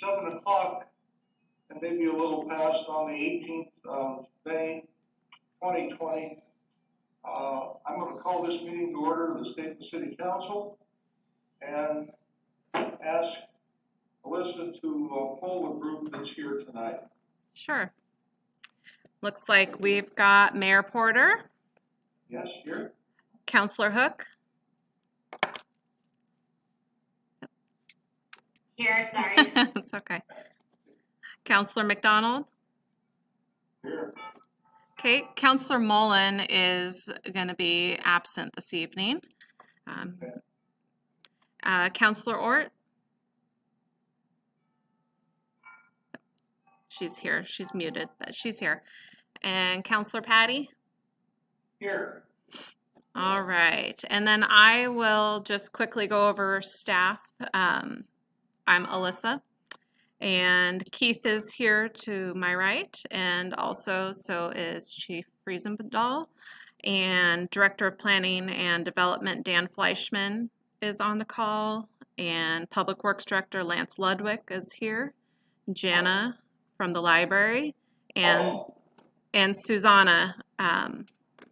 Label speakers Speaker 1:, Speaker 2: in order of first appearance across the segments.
Speaker 1: 7 o'clock and maybe a little past on the 18th of May, 2020. I'm going to call this meeting to order of the Stayton City Council and ask Alyssa to poll the group that's here tonight.
Speaker 2: Sure. Looks like we've got Mayor Porter.
Speaker 1: Yes, here.
Speaker 2: Councilor Hook.
Speaker 3: Here, sorry.
Speaker 2: It's okay. Councilor McDonald.
Speaker 1: Here.
Speaker 2: Okay, Councilor Mullen is going to be absent this evening. Councilor Ort. She's here. She's muted, but she's here. And Councilor Patty.
Speaker 1: Here.
Speaker 2: All right, and then I will just quickly go over staff. I'm Alyssa, and Keith is here to my right, and also so is Chief Friesendahl, and Director of Planning and Development Dan Fleischman is on the call, and Public Works Director Lance Ludwig is here, Jana from the library, and Susanna,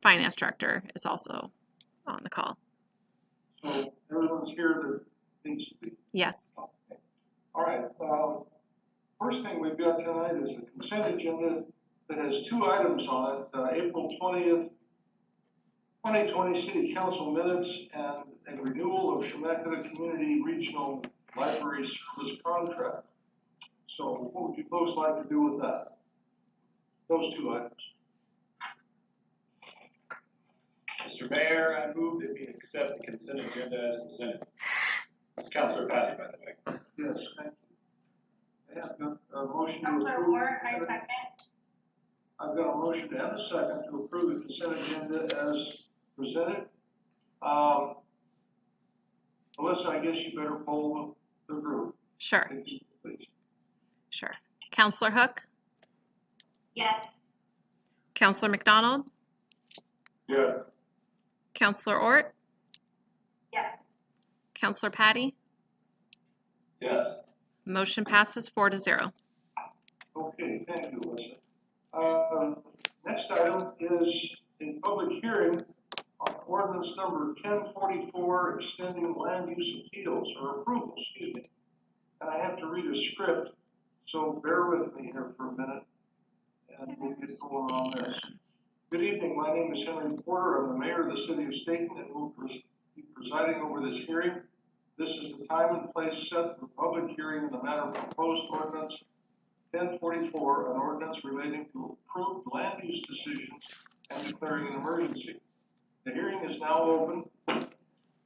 Speaker 2: Finance Director, is also on the call.
Speaker 1: So everyone's here that needs to be.
Speaker 2: Yes.
Speaker 1: Okay. All right. First thing we've got tonight is a consent agenda that has 2 items on it. April 20th, 2020 City Council minutes and a renewal of Chemeketa Community Regional Library Service contract. So what would you folks like to do with that? Those 2 items.
Speaker 4: Mr. Mayor, I move that we accept the consent agenda as presented. It's Councilor Patty, by the way.
Speaker 1: Yes, thank you. I have a motion to
Speaker 3: Councilor
Speaker 1: approve.
Speaker 3: Ward, I second.
Speaker 1: I've got a motion and a second to approve the consent agenda as presented. Alyssa, I guess you better poll the group.
Speaker 2: Sure.
Speaker 1: Please.
Speaker 2: Sure. Councilor Hook.
Speaker 3: Yes.
Speaker 2: Councilor McDonald.
Speaker 4: Yes.
Speaker 2: Councilor Ort.
Speaker 3: Yes.
Speaker 2: Councilor Patty.
Speaker 4: Yes.
Speaker 2: Motion passes 4-0.
Speaker 1: Okay, thank you, Alyssa. Next item is a public hearing on ordinance number 1044, extending land use appeals or approvals, excuse me. And I have to read a script, so bear with me here for a minute, and we'll get going on this. Good evening, my name is Henry Porter. I'm the mayor of the city of Stayton and will be presiding over this hearing. This is the time and place set for public hearing in the matter of proposed ordinance 1044, an ordinance relating to approved land use decisions and declaring an emergency. The hearing is now open.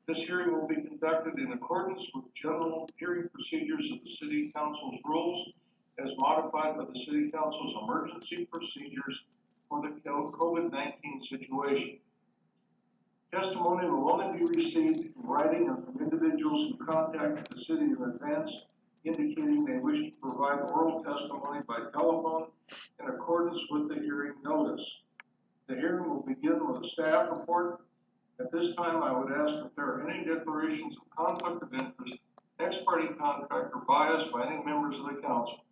Speaker 1: This hearing will be conducted in accordance with general hearing procedures of the City Council's rules as modified by the City Council's emergency procedures for the COVID-19 situation. Testimony will only be received in writing and from individuals who contacted the city in advance, indicating they wish to provide oral testimony by telephone in accordance with the hearing notice. The hearing will begin with a staff report. At this time, I would ask if there are any declarations of conflict of interest, ex parte contract, or bias by any members of the council.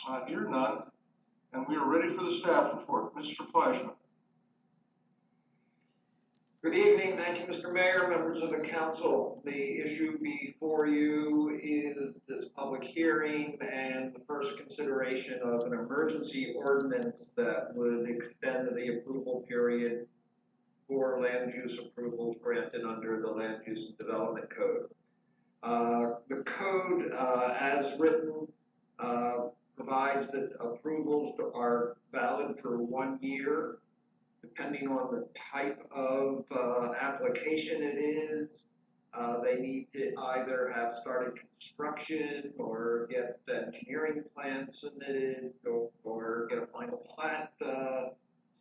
Speaker 1: I hear none, and we are ready for the staff report. Mr. Fleischman.
Speaker 5: Good evening. Thank you, Mr. Mayor, members of the council. The issue before you is this public hearing and the first consideration of an emergency ordinance that would extend the approval period for land use approvals granted under the Land Use and Development Code. The code, as written, provides that approvals are valid for 1 year. Depending on the type of application it is, they need to either have started construction or get the engineering plan submitted or get a final plat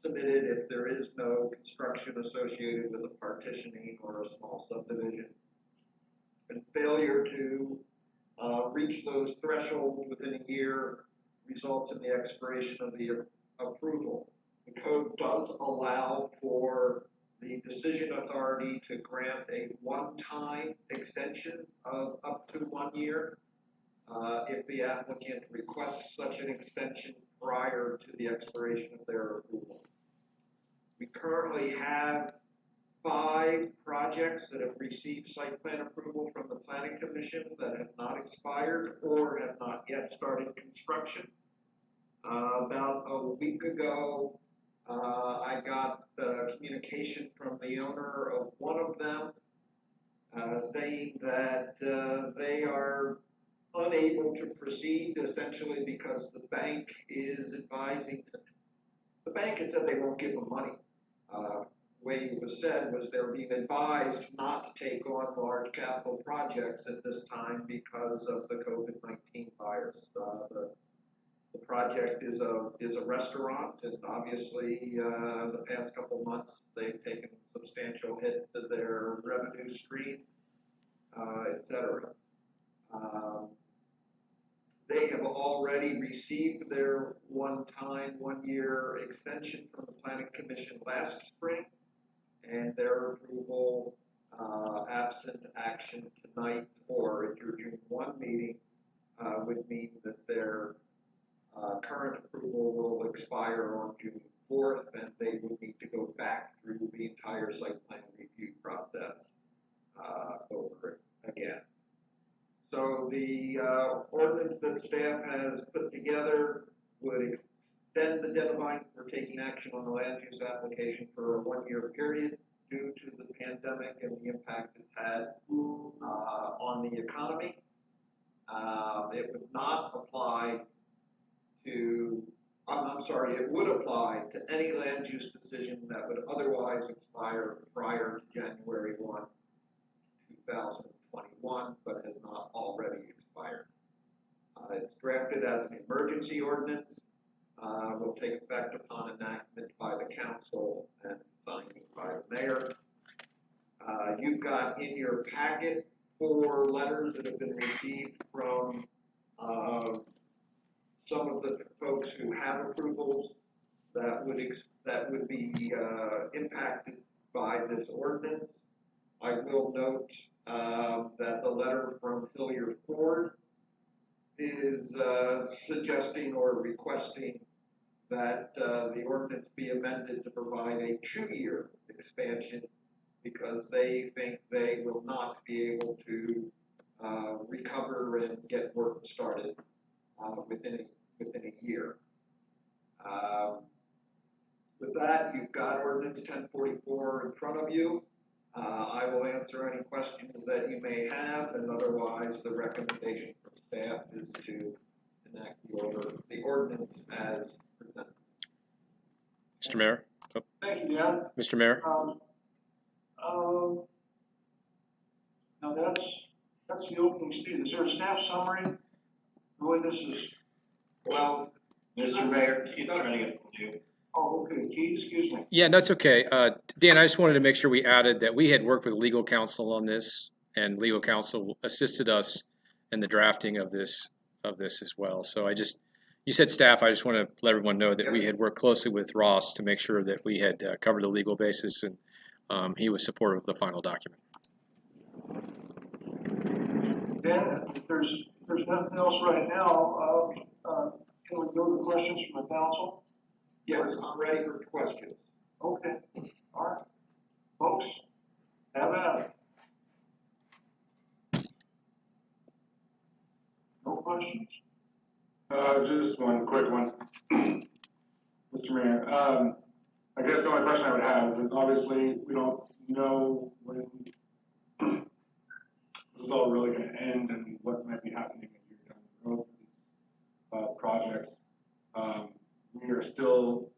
Speaker 5: submitted if there is no construction associated with a partitioning or a small subdivision. And failure to reach those thresholds within a year results in the expiration of the approval. The code does allow for the decision authority to grant a one-time extension of up to 1 year if the applicant requests such an extension prior to the expiration of their approval. We currently have 5 projects that have received site plan approval from the Planning Commission that have not expired or have not yet started construction. About a week ago, I got communication from the owner of one of them saying that they are unable to proceed essentially because the bank is advising, the bank has said they won't give them money. Way it was said was they're being advised not to take on large capital projects at this time because of the COVID-19 virus. The project is a restaurant, and obviously the past couple months they've taken a substantial hit to their revenue stream, et cetera. They have already received their one-time, 1-year extension from the Planning Commission last spring, and their approval, absent action tonight or at your June 1 meeting, would mean that their current approval will expire on June 4th, and they would need to go back through the entire site plan review process over again. So the ordinance that staff has put together would extend the deadline for taking action on the land use application for a 1-year period due to the pandemic and the impact it's had on the economy. It would not apply to, it would apply to any land use decision that would otherwise expire prior to January 1, 2021, but has not already expired. It's drafted as an emergency ordinance, will take effect upon enactment by the council and signing by the mayor. You've got in your packet 4 letters that have been received from some of the folks who have approvals that would be impacted by this ordinance. I will note that the letter from Hilliard Ford is suggesting or requesting that the ordinance be amended to provide a 2-year expansion because they think they will not be able to recover and get work started within a year. With that, you've got ordinance 1044 in front of you. I will answer any questions that you may have, and otherwise the recommendation from staff is to enact the ordinance as presented.
Speaker 6: Mr. Mayor? Oh,
Speaker 1: Thank you, Dan.
Speaker 6: Mr. Mayor?
Speaker 1: Now that's the opening statement. Is there a staff summary? Roy, this is,
Speaker 5: Well,
Speaker 4: Mr. Mayor, Keith's trying to get from you.
Speaker 1: oh, okay, Keith, excuse me.
Speaker 6: Yeah, that's okay. Dan, I just wanted to make sure we added that we had worked with legal counsel on this, and legal counsel assisted us in the drafting of this as well. So you said staff, I just want to let everyone know that we had worked closely with Ross to make sure that we had covered the legal basis, and he was supportive of the final document.
Speaker 1: Dan, if there's nothing else right now, can we go to questions from the council?
Speaker 5: yes, I'm ready for questions.
Speaker 1: Okay, all right. Folks, have at it. No questions?
Speaker 7: Just one quick one. Mr. Mayor, I guess the only question I would have is obviously we don't know when this is all really going to end and what might be happening a year down the road for these projects. We are still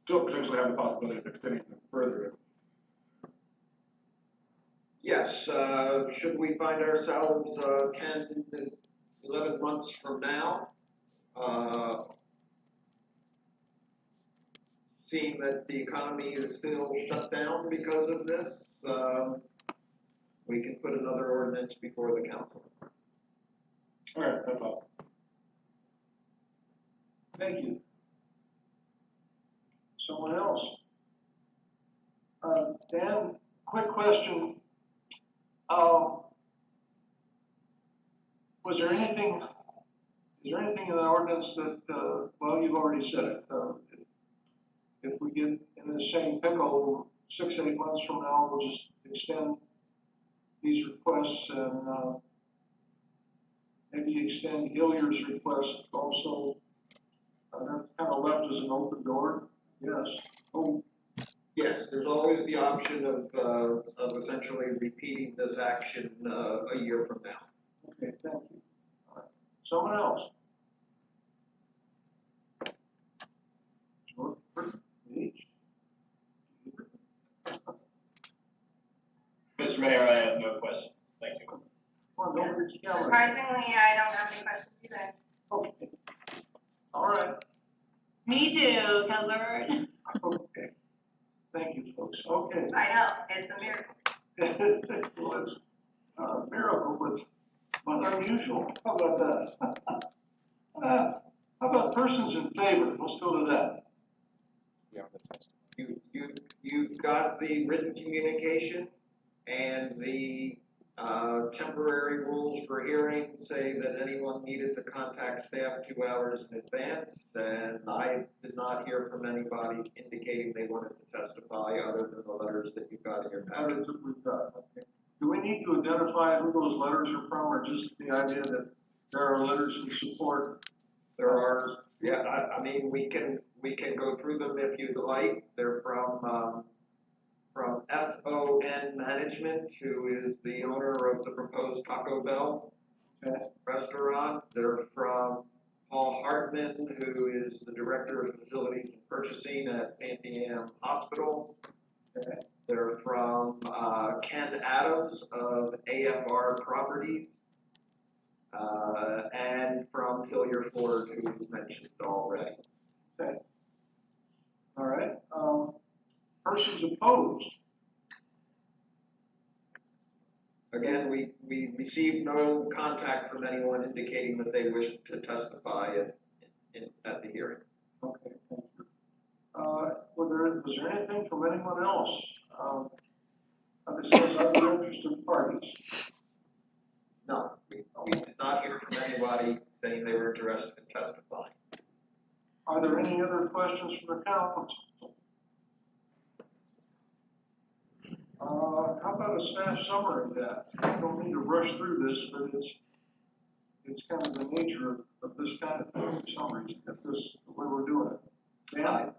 Speaker 7: potentially have the possibility of extending them further.
Speaker 5: Yes, should we find ourselves 10 to 11 months from now, seeing that the economy is still shut down because of this, we can put another ordinance before the council.
Speaker 7: All right, that's all.
Speaker 1: Thank you. Someone else? Was there anything, is there anything in the ordinance that, well, you've already said it, if we get in the same pickle 6, 8 months from now, we'll just extend these requests and, maybe extend Hilliard's request also. That's kind of left as an open door, yes. Oh,
Speaker 5: Yes, there's always the option of essentially repeating this action, a year from now.
Speaker 1: okay, thank you. All right. Someone else?
Speaker 4: Mr. Mayor, I have no questions. Thank you.
Speaker 1: Come on, don't reach the camera.
Speaker 3: Surprisingly, I don't have any questions either.
Speaker 1: Okay. All right,
Speaker 3: Me too, Counselor.
Speaker 1: okay. Thank you, folks. Okay.
Speaker 3: I know, it's a miracle.
Speaker 1: Well, it's a miracle, but unusual. How about that? How about persons in favor? Let's go to that.
Speaker 6: Yeah, the test.
Speaker 5: You've got the written communication and the, temporary rules for hearings say that anyone needed to contact staff 2 hours in advance, and I did not hear from anybody indicating they wanted to testify other than the letters that you got in your
Speaker 1: How
Speaker 5: packet.
Speaker 1: did we've got? Okay. Do we need to identify who those letters are from, or just the idea that there are letters in support?
Speaker 5: There are, yeah, I mean, we can go through them if you'd like. They're from SON Management, who is the owner of the proposed Taco Bell
Speaker 1: Okay.
Speaker 5: restaurant. They're from Paul Hartman, who is the Director of Facilities and Purchasing at Sandy Am Hospital.
Speaker 1: Okay.
Speaker 5: They're from Ken Adams of AFR Properties. And from Hilliard Ford, who was mentioned already.
Speaker 1: Okay. All right. Persons opposed?
Speaker 5: Again, we received no contact from anyone indicating that they wished to testify at the hearing.
Speaker 1: Okay, thank you. Was there anything from anyone else? Besides other interested parties?
Speaker 5: No, we did not hear from anybody saying they were interested in testifying.
Speaker 1: Are there any other questions from the council? How about a staff summary of that? I don't need to rush through this, but it's kind of the nature of this kind of thing, summaries, if this, the way we're doing it. Yeah,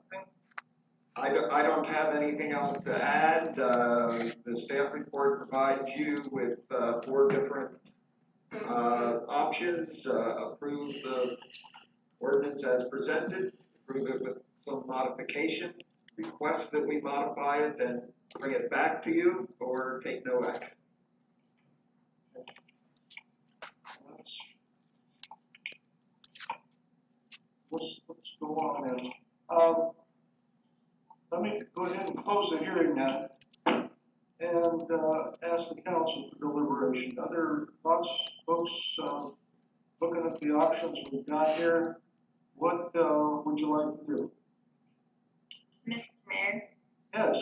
Speaker 5: I don't have anything else to add. The staff report provides you with 4 different options. Approve the ordinance as presented, approve it with some modification, request that we modify it, then bring it back to you, or take no action.
Speaker 1: Let's go on then. Let me go ahead and close the hearing now and ask the council for deliberation. Other thoughts, folks, looking at the options we've got here, what would you like to do?
Speaker 3: Mr. Mayor,
Speaker 1: Yes?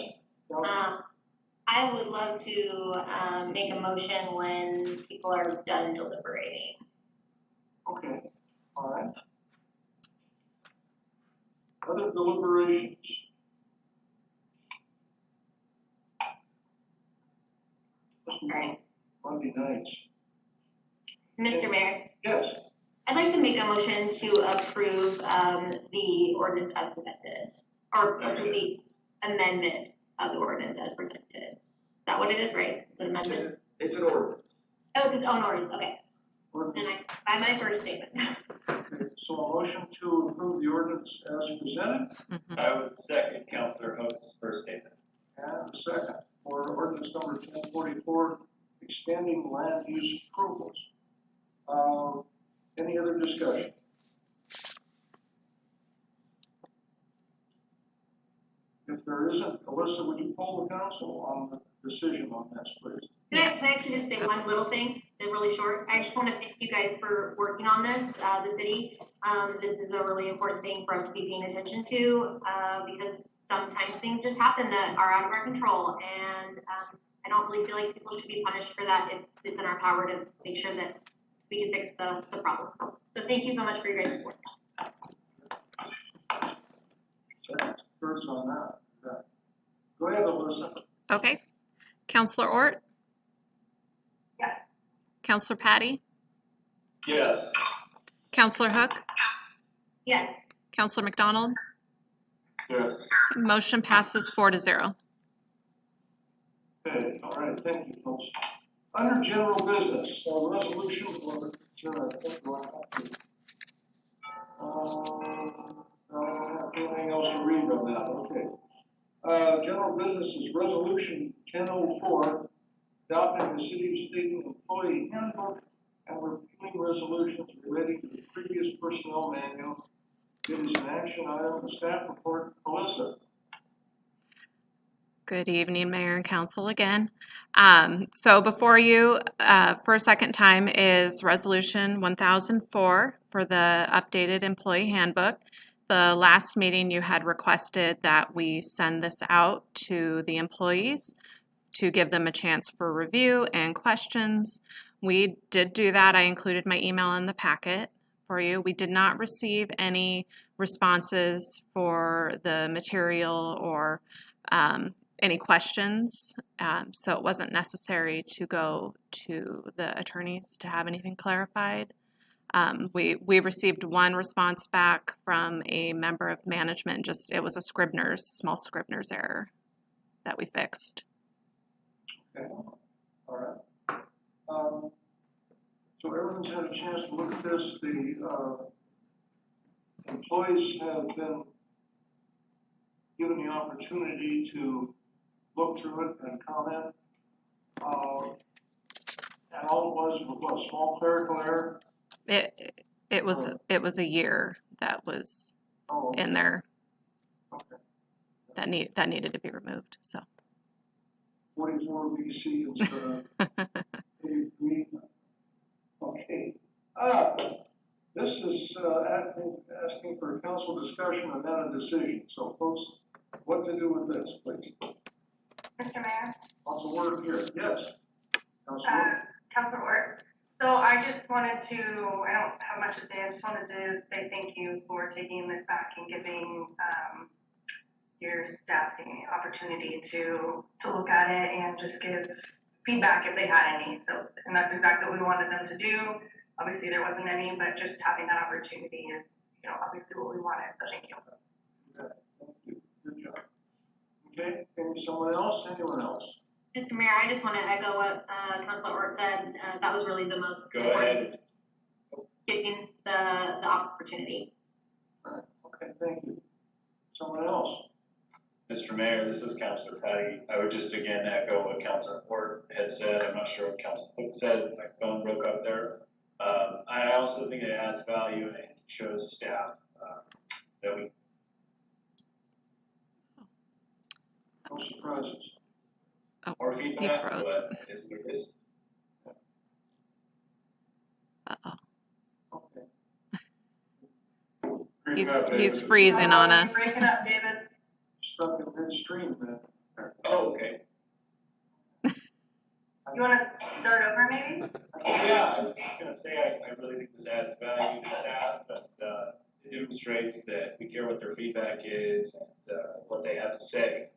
Speaker 3: I would love to, make a motion when people are done deliberating.
Speaker 1: Okay, all right. Other deliberations?
Speaker 3: Right.
Speaker 1: Monday nights.
Speaker 3: Mr. Mayor,
Speaker 1: Yes,
Speaker 3: I'd like to make a motion to approve, the ordinance as presented, or approve the amendment of the ordinance as presented. Is that what it is, right? It's an amendment?
Speaker 5: It's an ordinance.
Speaker 3: Oh, it's its own ordinance, okay.
Speaker 1: ordinance.
Speaker 3: Then by my first statement.
Speaker 1: Okay, so a motion to approve the ordinance as presented,
Speaker 4: I would second Counselor Hope's first statement.
Speaker 1: and a second for ordinance number 1044, extending land use approvals. Any other discussion? If there isn't, Alyssa, would you poll the council on the decision on this, please?
Speaker 3: Can I actually just say one little thing, really short? I just want to thank you guys for working on this, the city. This is a really important thing for us to be paying attention to, because sometimes things just happen that are out of our control. And I don't really feel like people should be punished for that if it's in our power to make sure that we can fix the problem. So thank you so much for your guys' work.
Speaker 1: First on that. Go ahead, Alyssa.
Speaker 2: Okay. Counselor Ort?
Speaker 3: Yes.
Speaker 2: Counselor Patty?
Speaker 4: Yes.
Speaker 2: Counselor Hook?
Speaker 3: Yes.
Speaker 2: Counselor McDonald?
Speaker 7: Yes.
Speaker 2: Motion passes 4-0.
Speaker 1: Okay, all right, thank you, folks. Under general business, resolution, I don't have anything else to read on that, okay. General business is resolution 1004, adopting the city of Stayton employee handbook and repealing resolutions relating to the previous personnel manual. It is an action item, the staff report, Melissa.
Speaker 2: Good evening, Mayor and Council again. So before you, for a second time, is Resolution 1004 for the updated employee handbook. The last meeting you had requested that we send this out to the employees to give them a chance for review and questions. We did do that. I included my email in the packet for you. We did not receive any responses for the material or any questions, so it wasn't necessary to go to the attorneys to have anything clarified. We received one response back from a member of management, just it was a small Scribner's error that we fixed.
Speaker 1: Okay, all right. So everyone's had a chance to look at this. The employees have been given the opportunity to look through it and comment. And all it was a small clerical error.
Speaker 2: It was a year that was in there that needed to be removed. So
Speaker 1: 44 BC instead of 83. Okay. This is asking for a council discussion and then a decision. So folks, what to do with this, please?
Speaker 8: Mr. Mayor,
Speaker 1: Council Ward here. Yes. Council.
Speaker 8: Councilor Ort. So I just wanted to, I don't have much to say, I just wanted to say thank you for taking this back and giving your staff the opportunity to look at it and just give feedback if they had any. So, and that's exactly what we wanted them to do. Obviously there wasn't any, but just having that opportunity is, obviously what we wanted, so thank you.
Speaker 1: Okay. Thank you. Good job. Okay, maybe someone else, anyone else?
Speaker 3: Mr. Mayor, I just want to echo what Councilor Ort said. That was really the most
Speaker 4: Go
Speaker 3: important,
Speaker 4: ahead.
Speaker 3: getting the opportunity.
Speaker 1: All right. Okay, thank you. Someone else?
Speaker 4: Mr. Mayor, this is Councilor Patty. I would just again echo what Councilor Ford had said. I'm not sure what Councilor Cook said. My phone broke up there. I also think it adds value and it shows staff that we.
Speaker 1: No surprises.
Speaker 4: Or
Speaker 2: he
Speaker 4: feedback,
Speaker 2: froze.
Speaker 4: but it is what it is.
Speaker 2: Uh-oh.
Speaker 1: Okay.
Speaker 2: He's freezing on us.
Speaker 8: Breaking up, David.
Speaker 1: Stuck in midstream then.
Speaker 4: Oh, okay.
Speaker 8: You want to start over maybe?
Speaker 4: Yeah, I was just gonna say, I really think this adds value to staff, and it demonstrates that we care what their feedback is and what they have to say.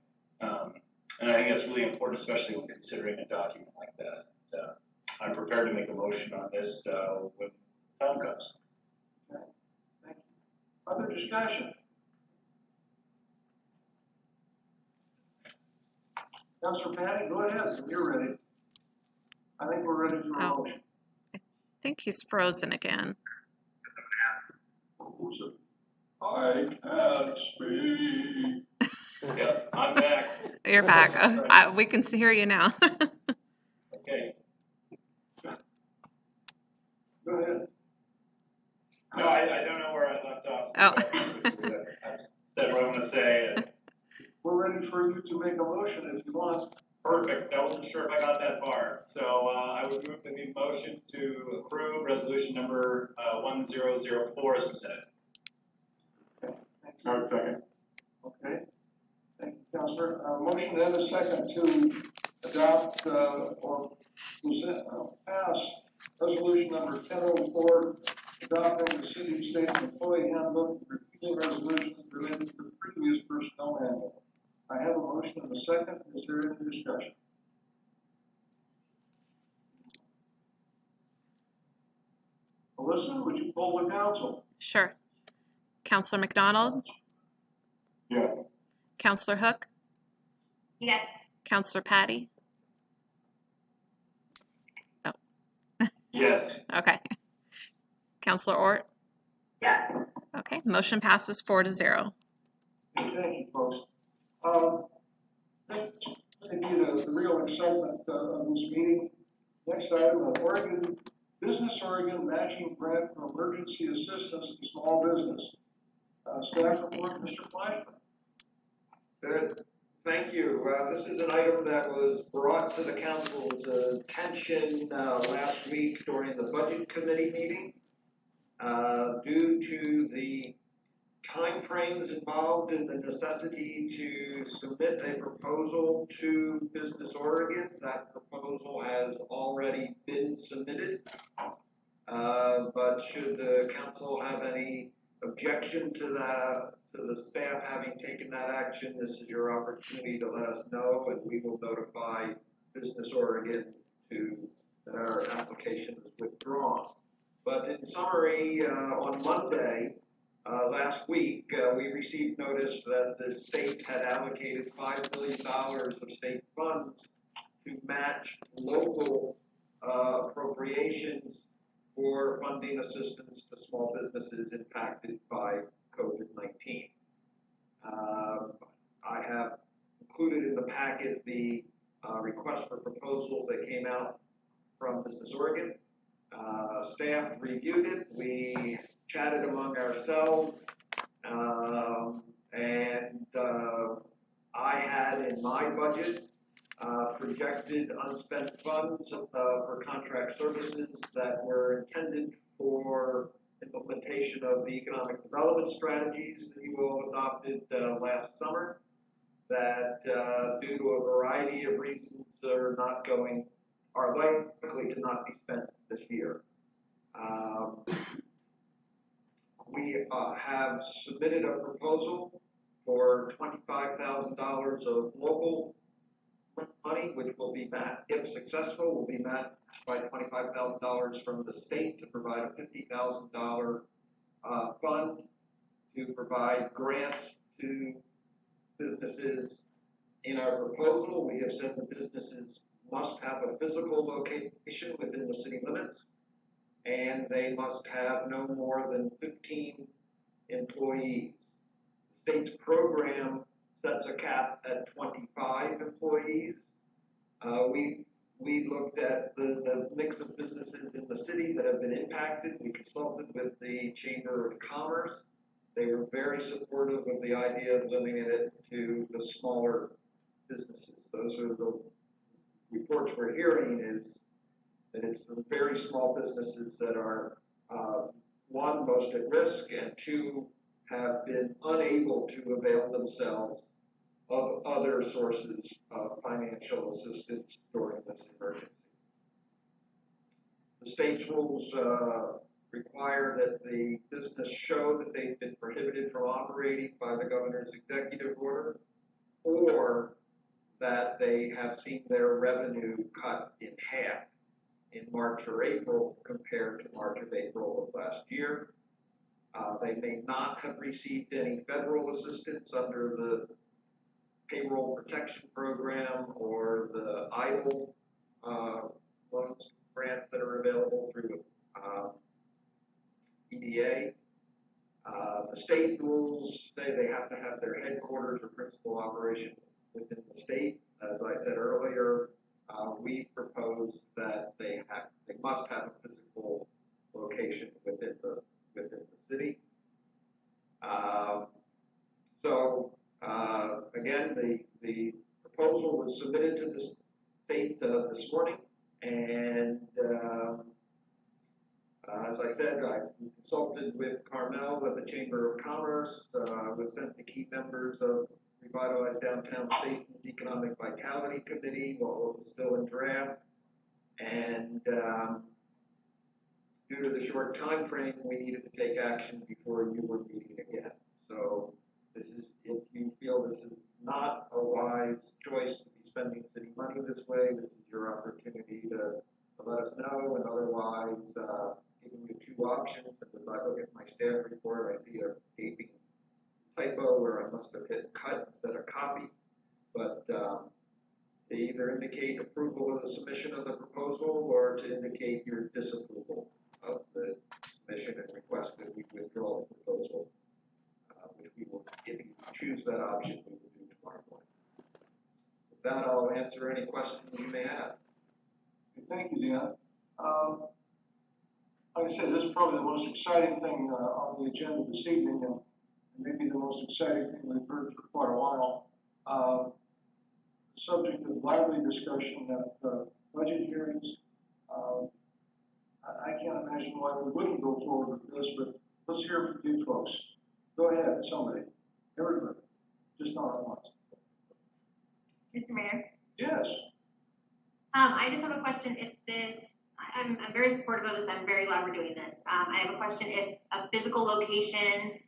Speaker 4: And I think that's really important, especially when considering a document like that. I'm prepared to make a motion on this when time comes.
Speaker 1: Okay. Thank you. Other discussion? Councilor Patty, go ahead, when you're ready. I think we're ready for a
Speaker 2: Oh.
Speaker 1: motion.
Speaker 2: I think he's frozen again.
Speaker 1: I can't speak.
Speaker 4: Yep, I'm back.
Speaker 2: You're back. We can hear you now.
Speaker 4: Okay.
Speaker 1: Go ahead.
Speaker 4: No, I don't know where I left off.
Speaker 2: Oh.
Speaker 4: I said what I'm gonna say.
Speaker 1: We're ready for you to make a motion if you want.
Speaker 4: Perfect. I wasn't sure if I got that far. So I would move the motion to approve resolution number 1004 as presented.
Speaker 1: Thank you. Second. Okay. Thank you, Councilor. Motion and a second to adopt or present, pass Resolution number 1004, adopting the city of Stayton employee handbook, repealing resolutions related to the previous personnel handbook. I have a motion and a second. Is there any discussion? Melissa, would you poll the council?
Speaker 2: Sure. Counselor McDonald,
Speaker 7: Yes.
Speaker 2: Counselor Hook,
Speaker 3: Yes.
Speaker 2: Counselor Patty.
Speaker 4: Yes.
Speaker 2: Okay. Counselor Ort.
Speaker 8: Yes.
Speaker 2: Okay. Motion passes 4-0.
Speaker 1: Thank you, folks. Thank you, the real excitement of this meeting. Next item, Business Oregon matching grant for emergency assistance to small business. Staff report, Mr. Fleischman.
Speaker 5: Good. Thank you. This is an item that was brought to the council's attention last week during the budget committee meeting. Due to the timeframes involved in the necessity to submit a proposal to Business Oregon, that proposal has already been submitted. But should the council have any objection to the staff having taken that action, this is your opportunity to let us know, and we will notify Business Oregon that our application is withdrawn. But in summary, on Monday, last week, we received notice that the state had allocated $5 million of state funds to match local appropriations for funding assistance to small businesses impacted by COVID-19. I have included in the packet the request for proposal that came out from Business Oregon. Staff reviewed it. We chatted among ourselves, and I had in my budget projected unspent funds for contract services that were intended for implementation of the economic development strategies that you all adopted last summer, that due to a variety of reasons are likely to not be spent this year. We have submitted a proposal for $25,000 of local money, which will be matched, if successful, will be matched by $25,000 from the state to provide a $50,000 fund to provide grants to businesses. In our proposal, we have said the businesses must have a physical location within the city limits, and they must have no more than 15 employees. The state's program sets a cap at 25 employees. We looked at the mix of businesses in the city that have been impacted. We consulted with the Chamber of Commerce. They were very supportive of the idea of limiting it to the smaller businesses. Those are the reports we're hearing, is that it's the very small businesses that are, one, most at risk, and two, have been unable to avail themselves of other sources of financial assistance during this emergency. The state's rules require that the business show that they've been prohibited from operating by the governor's executive order, or that they have seen their revenue cut in half in March or April compared to March or April of last year. They may not have received any federal assistance under the Payroll Protection Program or the idle loans grants that are available through EDA. The state rules say they have to have their headquarters or principal operation within the state. As I said earlier, we propose that they must have a physical location within the city. Again, the proposal was submitted to the state this morning, and as I said, I consulted with Carmel at the Chamber of Commerce, was sent to key members of Revitalize Downtown Stayton's Economic Vitality Committee while it was still in draft, and due to the short time frame, we needed to take action before you were meeting again. So this is, if you feel this is not a wise choice to be spending city money this way, this is your opportunity to let us know, and otherwise, giving you two options. And as I look at my staff report, I see a gaping typo where I must have hit cut instead of copy. But they either indicate approval of the submission of the proposal or to indicate your disapproval of the submission and request that we withdraw the proposal, which we will, if you choose that option, we will do tomorrow morning. With that, I'll answer any questions you may have.
Speaker 1: Thank you, Dan. Like I said, this is probably the most exciting thing on the agenda this evening, and maybe the most exciting thing we've heard for quite a while. The subject of lively discussion at budget hearings. I can't imagine why we wouldn't go forward with this, but let's hear from you folks. Go ahead, somebody, everybody, just not at once.
Speaker 3: Mr. Mayor?
Speaker 1: Yes.
Speaker 3: I just have a question. If this, I'm very supportive of this. I'm very glad we're doing this. I have a question. If a physical location,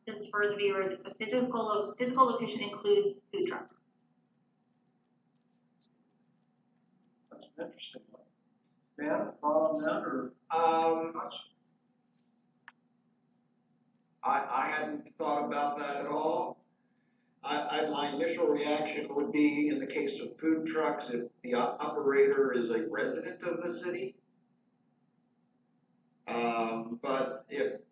Speaker 3: just for the viewers, if a physical location includes food trucks.
Speaker 1: That's an interesting one. Dan, follow on that, or?
Speaker 5: I hadn't thought about that at all. My initial reaction would be, in the case of food trucks, if the operator is a resident of the city. But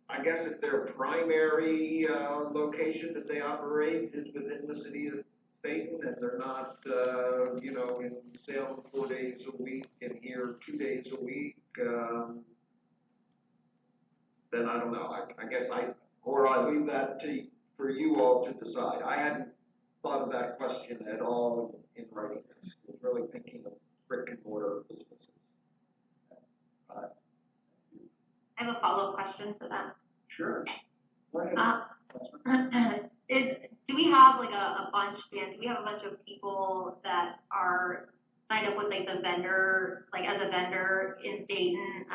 Speaker 5: I guess if their primary location that they operate is within the city of Stayton, and they're not, in Salem 4 days a week and here 2 days a week, then I don't know. I guess I leave that for you all to decide. I hadn't thought of that question at all in writing this. I was really thinking of brick and mortar businesses.
Speaker 3: I have a follow-up question for that.
Speaker 1: Sure. Go ahead.
Speaker 3: Do we have like a bunch, Dan, do we have a bunch of people that are signed up with like the vendor, like as a vendor in Stayton?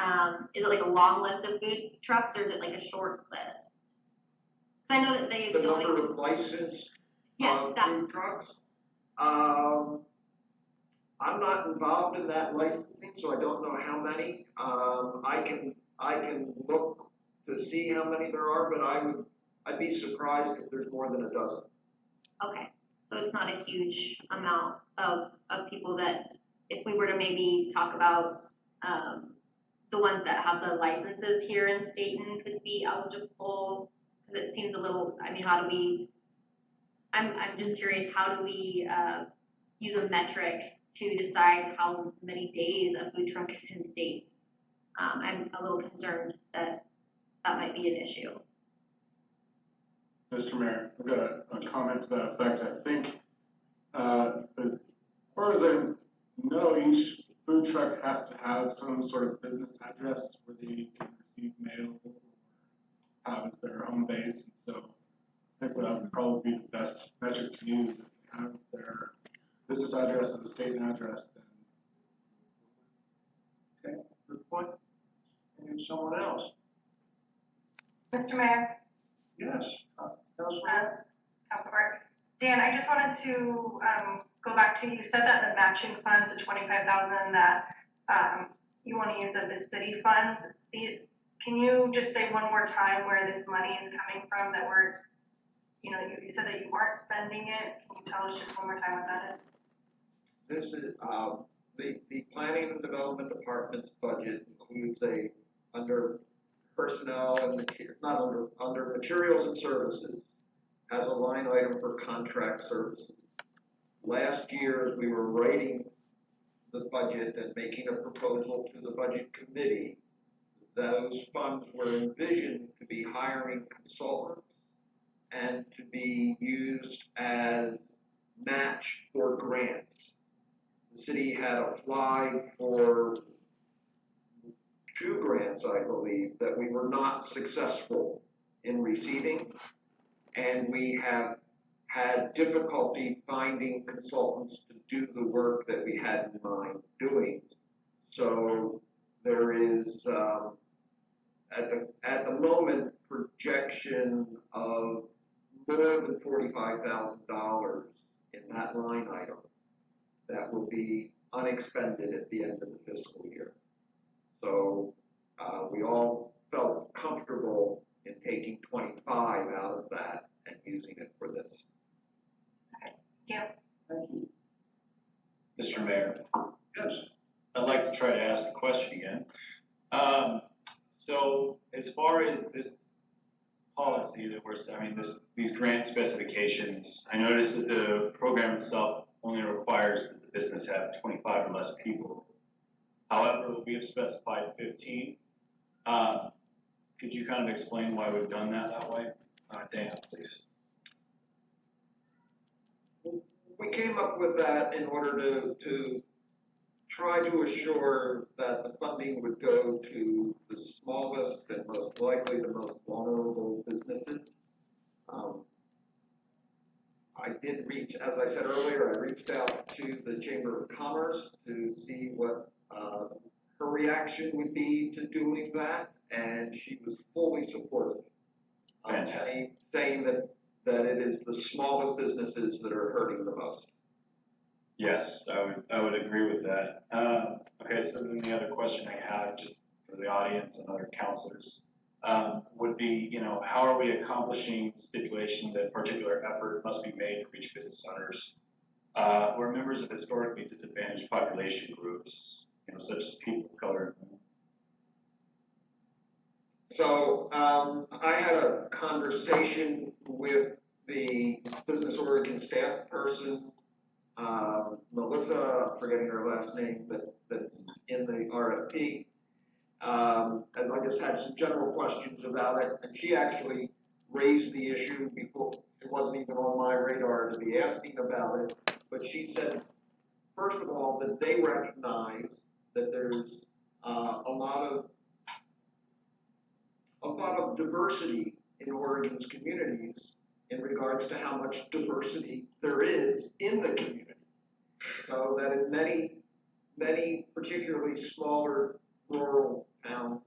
Speaker 3: Is it like a long list of food trucks, or is it like a short list? I know that they
Speaker 5: The number of licensed food trucks. I'm not involved in that licensing, so I don't know how many. I can look to see how many there are, but I'd be surprised if there's more than a dozen.
Speaker 3: Okay, so it's not a huge amount of people that, if we were to maybe talk about the ones that have the licenses here in Stayton could be eligible, because it seems a little, how do we, I'm just curious, how do we use a metric to decide how many days a food truck is in Stayton? I'm a little concerned that might be an issue.
Speaker 7: Mr. Mayor, I've got a comment to that effect. I think, as far as I know, each food truck has to have some sort of business address where they can receive mail or have as their home base. And so I think that would probably be the best metric to use. If you have their business address and the state address, then.
Speaker 1: Okay, good point. And someone else?
Speaker 8: Mr. Mayor,
Speaker 1: Yes. Councilor?
Speaker 8: Councilor, Dan, I just wanted to go back to, you said that the matching funds, the 25,000 that you want to use of the city funds. Can you just say one more time where this money is coming from, that you said that you aren't spending it. Can you tell us just one more time what that is?
Speaker 5: This is, the Planning and Development Department's budget includes under personnel and under materials and services, has a line item for contract services. Last year, as we were writing the budget and making a proposal to the budget committee, those funds were envisioned to be hiring consultants and to be used as match for grants. The city had applied for 2 grants, I believe, that we were not successful in receiving, and we have had difficulty finding consultants to do the work that we had in mind doing. So there is at the moment, projection of more than $45,000 in that line item that will be unexpended at the end of the fiscal year. So, we all felt comfortable in taking 25 out of that and using it for this.
Speaker 8: Yeah.
Speaker 1: Thank you.
Speaker 4: Mr. Mayor,
Speaker 1: Yes.
Speaker 4: I'd like to try to ask a question again. So as far as this policy that we're, these grant specifications, I noticed that the program itself only requires that the business have 25 or less people. However, we have specified 15. Could you kind of explain why we've done that way? Dan, please.
Speaker 5: We came up with that in order to try to assure that the funding would go to the smallest and most likely the most vulnerable businesses. I did reach, as I said earlier, I reached out to the Chamber of Commerce to see what her reaction would be to doing that, and she was fully supportive. Saying that it is the smallest businesses that are hurting the most.
Speaker 4: Yes, I would agree with that. Okay, so then the other question I have, just for the audience and other counselors, would be, how are we accomplishing stipulation that particular effort must be made to reach business owners who are members of historically disadvantaged population groups, such as people of color?
Speaker 5: So I had a conversation with the Business Oregon staff person, Melissa, I'm forgetting her last name, that's in the RFP, as I just had some general questions about it, and she actually raised the issue before, it wasn't even on my radar to be asking about it, but she said, first of all, that they recognize that there's a lot of diversity in Oregon's communities in regards to how much diversity there is in the community. So that in many particularly smaller rural towns,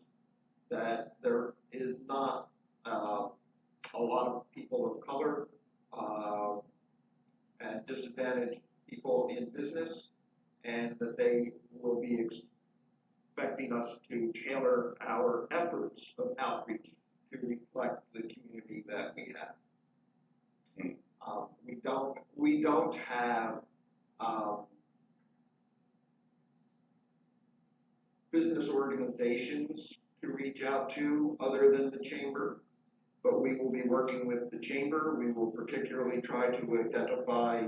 Speaker 5: that there is not a lot of people of color and disadvantaged people in business, and that they will be expecting us to tailor our efforts of outreach to reflect the community that we have. We don't have business organizations to reach out to other than the chamber, but we will be working with the chamber. We will particularly try to identify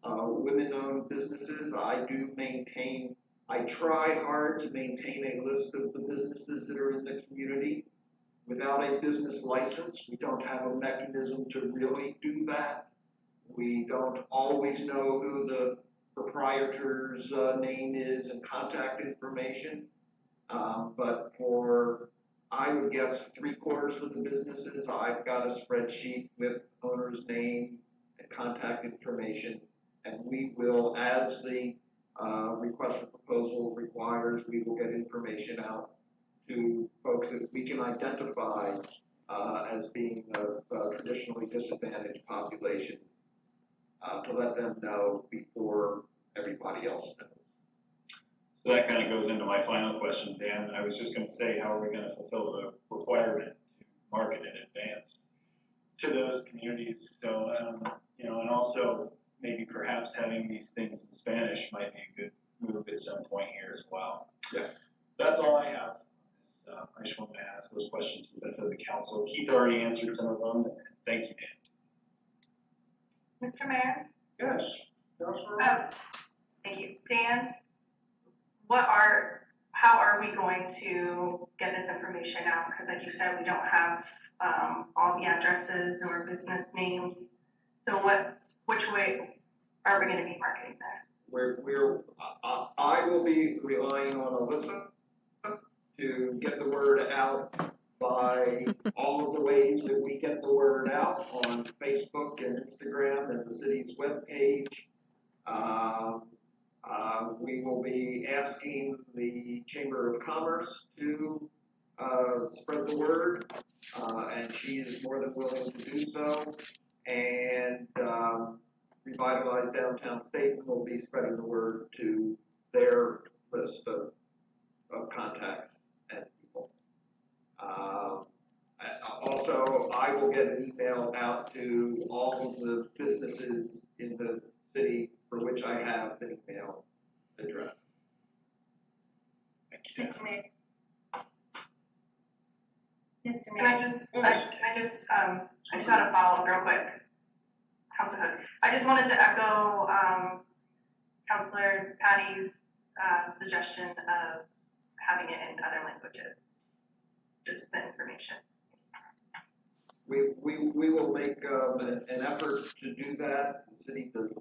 Speaker 5: women-owned businesses. I try hard to maintain a list of the businesses that are in the community. Without a business license, we don't have a mechanism to really do that. We don't always know who the proprietor's name is and contact information. But for, I would guess, 3/4 of the businesses, I've got a spreadsheet with owner's name and contact information. And we will, as the request for proposal requires, we will get information out to folks that we can identify as being a traditionally disadvantaged population to let them know before everybody else knows.
Speaker 4: So that kind of goes into my final question, Dan. I was just going to say, how are we going to fulfill the requirement to market in advance to those communities? So, and also maybe perhaps having these things in Spanish might be a good move at some point here as well.
Speaker 5: Yeah.
Speaker 4: That's all I have. I just wanted to ask those questions for the benefit of the council. Keith already answered some of them. Thank you, Dan.
Speaker 8: Mr. Mayor?
Speaker 1: Yes. Councilor?
Speaker 8: Thank you. Dan, how are we going to get this information out? Because like you said, we don't have all the addresses or business names. So which way are we going to be marketing this?
Speaker 5: I will be relying on Alyssa to get the word out by all of the ways that we get the word out on Facebook and Instagram and the city's webpage. We will be asking the Chamber of Commerce to spread the word, and she is more than willing to do so. And Revitalize Downtown Stayton will be spreading the word to their list of contacts and people. Also, I will get an email out to all of the businesses in the city for which I have an email address.
Speaker 4: Thank you, Dan.
Speaker 3: Mr. Mayor. Mr.
Speaker 8: Can I
Speaker 3: Mayor.
Speaker 8: just I just want to follow up real quick. Councilor Hood. I just wanted to echo, Councilor Patty's, suggestion of having it in other languages. Just the information.
Speaker 5: We will make an effort to do that. The city does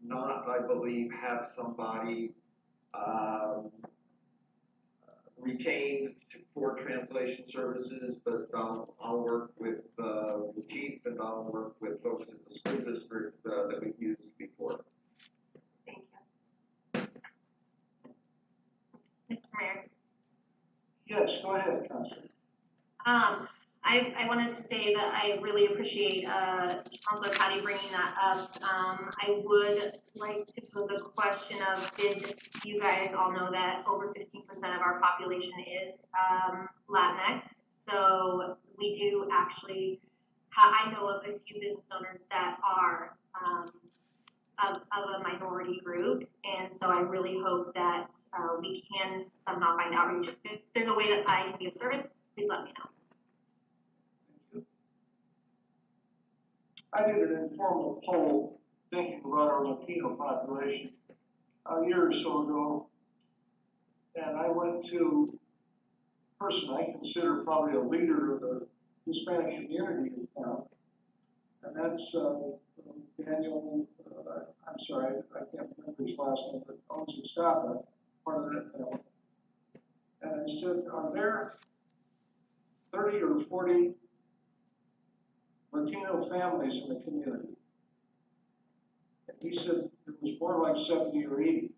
Speaker 5: not, I believe, have somebody retained for translation services, but I'll work with the chief and I'll work with folks in the school district that we've used before.
Speaker 8: Thank you.
Speaker 3: Mr. Mayor.
Speaker 1: Yes, go ahead, Councilor.
Speaker 3: I wanted to say that I really appreciate, Councilor Patty bringing that up. I would like to pose a question of, did you guys all know that over 15% of our population is, Latinx? So we do actually, I know of a few business owners that are, of a minority group. And so I really hope that, we can somehow find outreach. If there's a way that I can be of service, please let me know.
Speaker 1: I did an informal poll thinking about our Latino population a year or so ago. And I went to a person I consider probably a leader of the Hispanic community in town. And that's Daniel, I'm sorry, I can't remember his last name, but owns Estapa, part of that family. And I said, are there 30 or 40 Latino families in the community? And he said it was more like 70 or 80.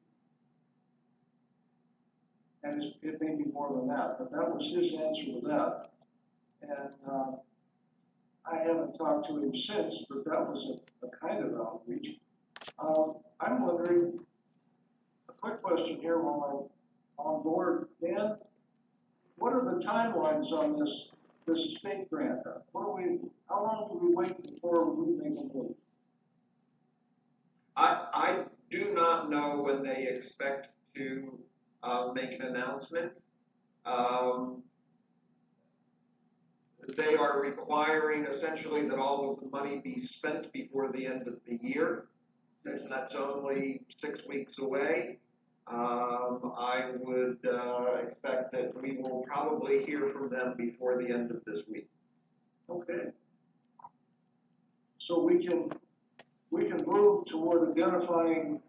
Speaker 1: And it may be more than that, but that was his answer to that. And I haven't talked to him since, but that was a kind of outreach. I'm wondering, a quick question here while I'm on board. Dan, what are the timelines on this state grant? How long do we wait before we make a move?
Speaker 5: I do not know when they expect to make an announcement. They are requiring essentially that all of the money be spent before the end of the year. Since that's only 6 weeks away, I would expect that we will probably hear from them before the end of this week.
Speaker 1: Okay. So we can move toward identifying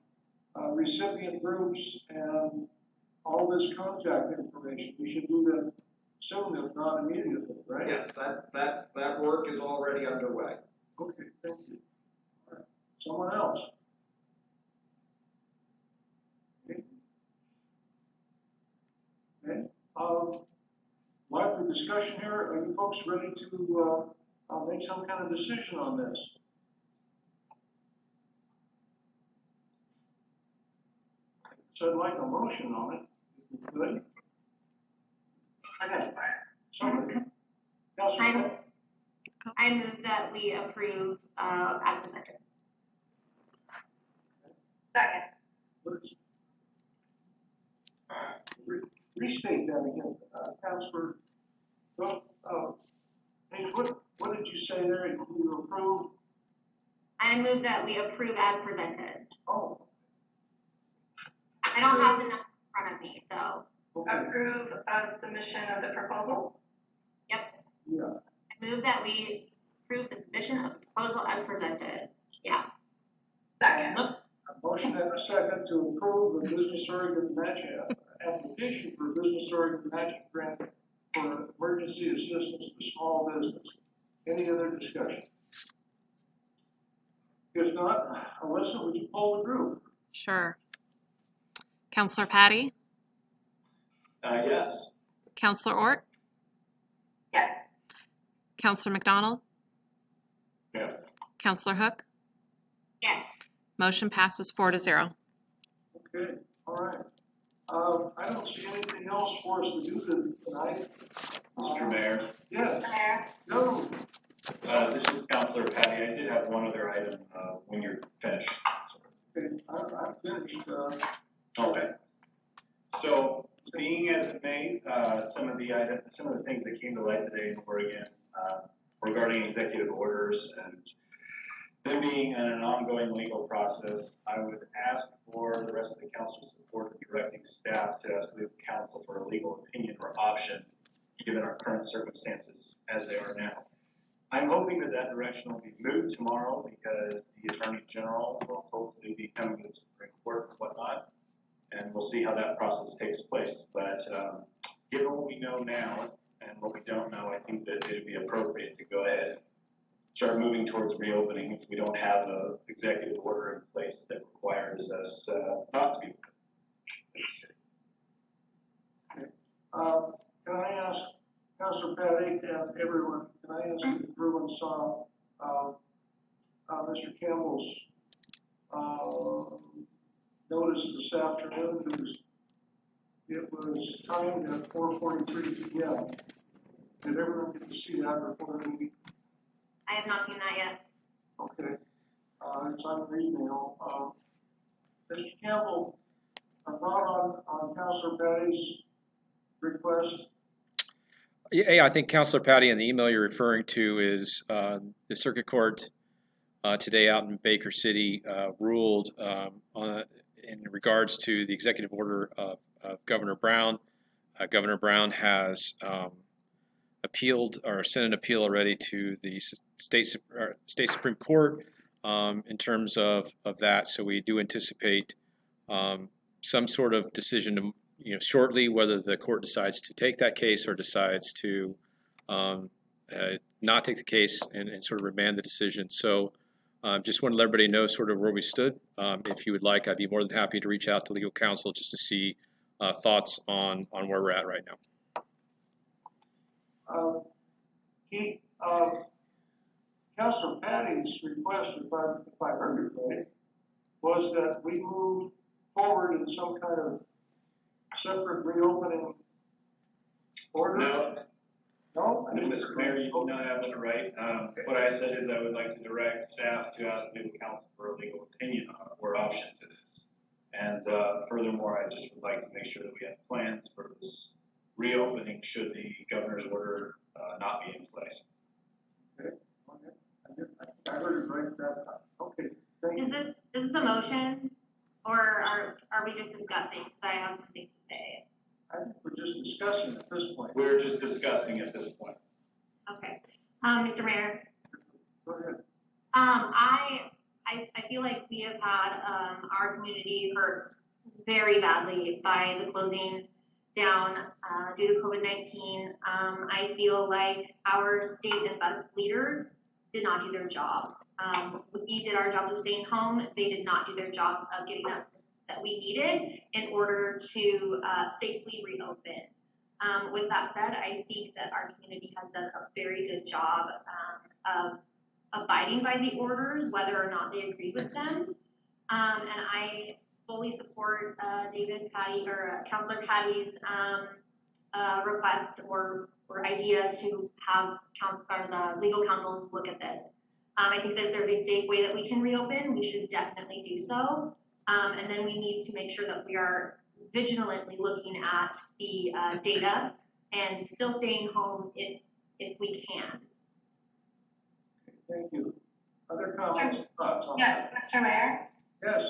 Speaker 1: recipient groups and all this contact information. We should do that soon, if not immediately, right?
Speaker 5: Yes, that work is already underway.
Speaker 1: Okay, thank you. All right. Someone else? Okay. Lively discussion here. Are you folks ready to make some kind of decision on this? So I'd like a motion on it. If you could. Okay. Somebody. Councilor.
Speaker 3: I move that we approve, as presented.
Speaker 8: Second.
Speaker 1: Restate that again, Councilor. Well, hey, what did you say there? You approve?
Speaker 3: I move that we approve as presented.
Speaker 1: Oh.
Speaker 3: I don't have the number in front of me, so.
Speaker 1: Okay.
Speaker 8: Approve of submission of the proposal.
Speaker 3: Yep.
Speaker 1: Yeah.
Speaker 3: I move that we approve the submission of the proposal as presented. Yeah.
Speaker 8: Second.
Speaker 3: Look,
Speaker 1: A motion and a second to approve the Business Oregon matching application for Business Oregon matching grant for emergency assistance to small business. Any other discussion? If not, Alyssa, would you poll the group?
Speaker 2: Sure. Counselor Patty?
Speaker 4: Yes.
Speaker 2: Counselor Ort? Counselor McDonald?
Speaker 7: Yes.
Speaker 2: Counselor Hook?
Speaker 3: Yes.
Speaker 2: Motion passes 4-0.
Speaker 1: Okay, all right. I don't see anything else for us to do tonight.
Speaker 4: Mr. Mayor,
Speaker 1: Yes,
Speaker 8: Mayor,
Speaker 1: no,
Speaker 4: this is Counselor Patty. I did have one other item, when you're finished.
Speaker 1: okay, I'm finished,
Speaker 4: Okay. So, being as it may, some of the things that came to light today in Oregon, regarding executive orders and them being in an ongoing legal process, I would ask for the rest of the council's support in directing staff to ask legal counsel for a legal opinion or option, given our current circumstances as they are now. I'm hoping that that direction will be moved tomorrow because the Attorney General will hopefully be coming to the Supreme Court and whatnot, and we'll see how that process takes place. But given what we know now and what we don't know, I think that it would be appropriate to go ahead and start moving towards reopening if we don't have an executive order in place that requires us not to be.
Speaker 1: Can I ask, Councilor Patty and everyone, can I ask if everyone saw, Mr. Campbell's, notice this afternoon? It was timed at 4:43 p.m. Did everyone get to see that before the meeting?
Speaker 3: I have not seen that yet.
Speaker 1: Okay, it's on your email. Mr. Campbell, a thought on Councilor Patty's request?
Speaker 6: Yeah, I think Counselor Patty, in the email you're referring to is the Circuit Court today out in Baker City ruled in regards to the executive order of Governor Brown. Governor Brown has appealed or sent an appeal already to the state Supreme Court in terms of that. So we do anticipate some sort of decision shortly, whether the court decides to take that case or decides to not take the case and sort of remand the decision. So just want to let everybody know sort of where we stood. If you would like, I'd be more than happy to reach out to legal counsel just to see thoughts on where we're at right now.
Speaker 1: Keith, Councilor Patty's request, if I heard it right, was that we move forward in some kind of separate reopening order?
Speaker 4: No.
Speaker 1: No?
Speaker 4: Mr. Mayor, you did not have it right. What I said is I would like to direct staff to ask legal counsel for a legal opinion or option to this. And furthermore, I just would like to make sure that we have plans for this reopening should the governor's order not be in place.
Speaker 1: Okay. I heard it right that time. Okay, thank you.
Speaker 3: Is this a motion, or are we just discussing? Because I have some things to say.
Speaker 1: I think we're just discussing at this point.
Speaker 4: We're just discussing at this point.
Speaker 3: Okay. Mr. Mayor,
Speaker 1: Go ahead.
Speaker 3: I feel like we have had our community hurt very badly by the closing down due to COVID-19. I feel like our state and federal leaders did not do their jobs. We did our job of staying home. They did not do their jobs of getting us that we needed in order to safely reopen. With that said, I think that our community has done a very good job of abiding by the orders, whether or not they agree with them. And I fully support Councilor Patty's request or idea to have the legal counsel look at this. I think that if there's a safe way that we can reopen, we should definitely do so. And then we need to make sure that we are vigilantly looking at the data and still staying home if we can.
Speaker 1: Thank you. Other comments, thoughts on
Speaker 8: yes,
Speaker 1: that?
Speaker 8: Mr. Mayor.
Speaker 1: Yes.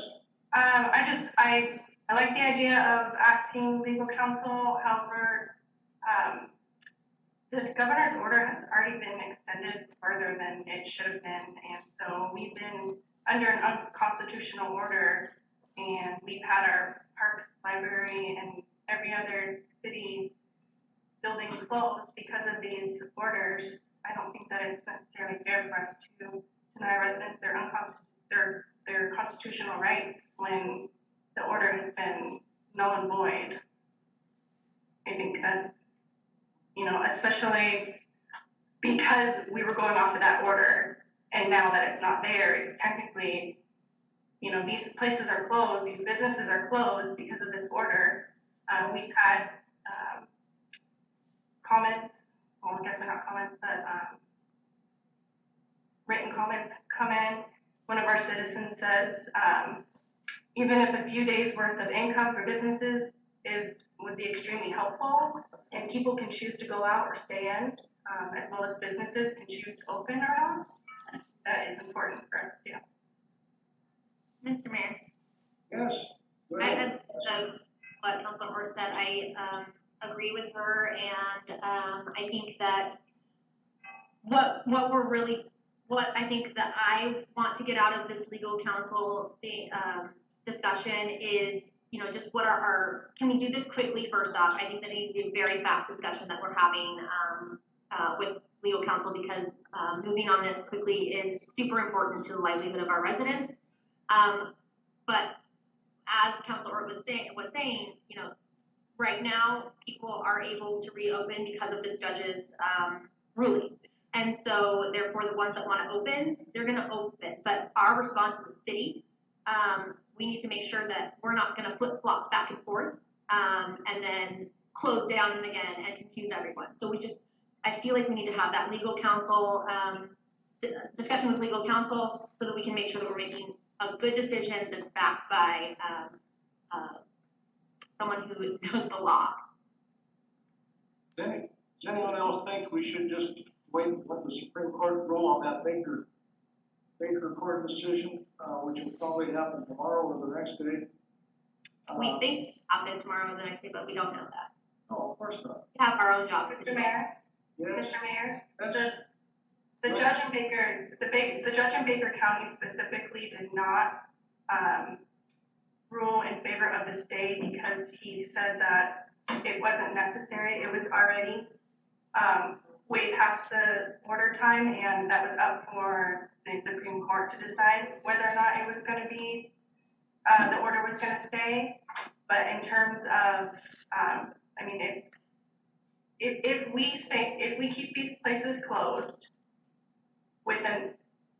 Speaker 8: I like the idea of asking legal counsel. However, the governor's order has already been extended further than it should have been, and so we've been under an unconstitutional order, and we've had our parks, library, and every other city building closed because of these orders. I don't think that it's necessarily fair for us to deny residents their constitutional rights when the order has been null and void. I think that, especially because we were going off of that order, and now that it's not there, it's technically, you know, these places are closed, these businesses are closed because of this order. We've had comments, well, I guess they're not comments, but written comments come in. One of our citizens says, even if a few days worth of income for businesses would be extremely helpful, and people can choose to go out or stay in, as well as businesses can choose to open or not, that is important for us to do.
Speaker 3: Mr. Mayor,
Speaker 1: Yes. go
Speaker 3: I
Speaker 1: ahead.
Speaker 3: had, what Councilor Hort said, I, agree with her, and, I think that what I think that I want to get out of this legal counsel, discussion is, you know, just what can we do this quickly first off? I think that needs to be a very fast discussion that we're having, with legal counsel, because, moving on this quickly is super important to the livelihood of our residents. But as Councilor Hort was saying, you know, right now, people are able to reopen because of this judge's ruling. And so therefore, the ones that want to open, they're going to open. But our response as a city, we need to make sure that we're not going to flip-flop back and forth and then close down and again and confuse everyone. So I feel like we need to have that legal counsel, discussion with legal counsel, so that we can make sure that we're making a good decision that's backed by someone who knows the law.
Speaker 1: Does anyone else think we should just wait and let the Supreme Court rule on that Baker Court decision, which will probably happen tomorrow or the next day?
Speaker 3: We think happen tomorrow or the next day, but we don't know that.
Speaker 1: No, of course not.
Speaker 3: We have our own jobs to
Speaker 8: Mr.
Speaker 3: do.
Speaker 8: Mayor,
Speaker 1: Yes.
Speaker 8: Mr. Mayor, the judge in Baker County specifically did not rule in favor of the stay because he said that it wasn't necessary. It was already way past the order time, and that was up for the Supreme Court to decide whether or not it was going to be the order was going to stay. But in terms of, I mean, if we keep these places closed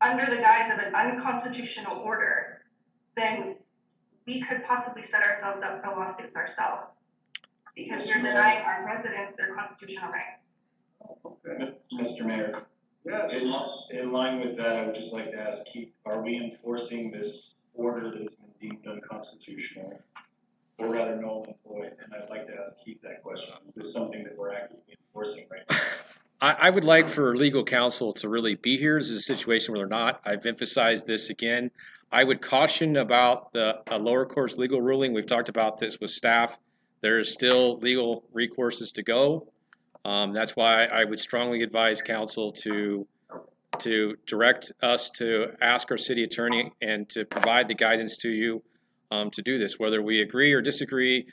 Speaker 8: under the guise of an unconstitutional order, then we could possibly set ourselves up for lawsuits ourselves because you're denying our residents their constitutional rights.
Speaker 1: Okay.
Speaker 4: Mr. Mayor,
Speaker 1: Yes.
Speaker 4: in line with that, I would just like to ask Keith, are we enforcing this order that has been deemed unconstitutional, or rather null and void? And I'd like to ask Keith that question. Is this something that we're actively enforcing right now?
Speaker 6: I would like for legal counsel to really be here. This is a situation where they're not. I've emphasized this again. I would caution about the lower court's legal ruling. We've talked about this with staff. There is still legal recourses to go. That's why I would strongly advise counsel to direct us to ask our city attorney and to provide the guidance to you to do this, whether we agree or disagree,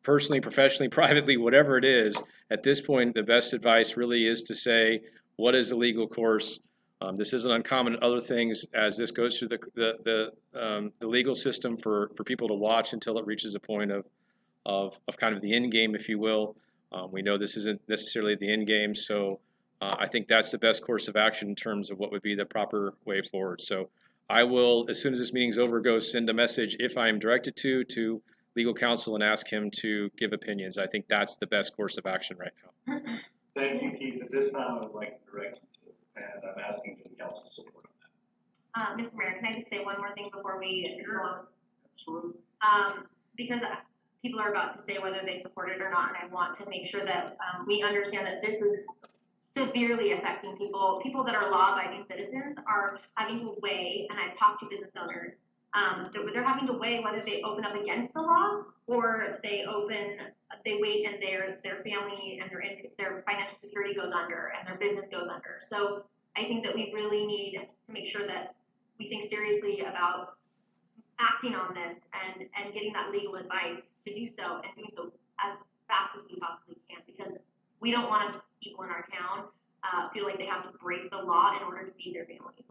Speaker 6: personally, professionally, privately, whatever it is. At this point, the best advice really is to say, what is the legal course? This isn't uncommon in other things as this goes through the legal system for people to watch until it reaches a point of kind of the end game, if you will. We know this isn't necessarily the end game, so I think that's the best course of action in terms of what would be the proper way forward. So I will, as soon as this meeting's over, go send a message, if I am directed to legal counsel and ask him to give opinions. I think that's the best course of action right now.
Speaker 4: Thank you, Keith. At this time, I would like to direct you to, and I'm asking for the council's support on that.
Speaker 3: Mr. Mayor, can I just say one more thing before we go on?
Speaker 1: Absolutely.
Speaker 3: Because people are about to say whether they support it or not, and I want to make sure that we understand that this is severely affecting people. People that are law-abiding citizens are having to weigh, and I've talked to business owners, they're having to weigh whether they open up against the law or they wait and their family and their financial security goes under and their business goes under. So I think that we really need to make sure that we think seriously about acting on this and getting that legal advice to do so and doing so as fast as we possibly can, because we don't want people in our town feel like they have to break the law in order to feed their families.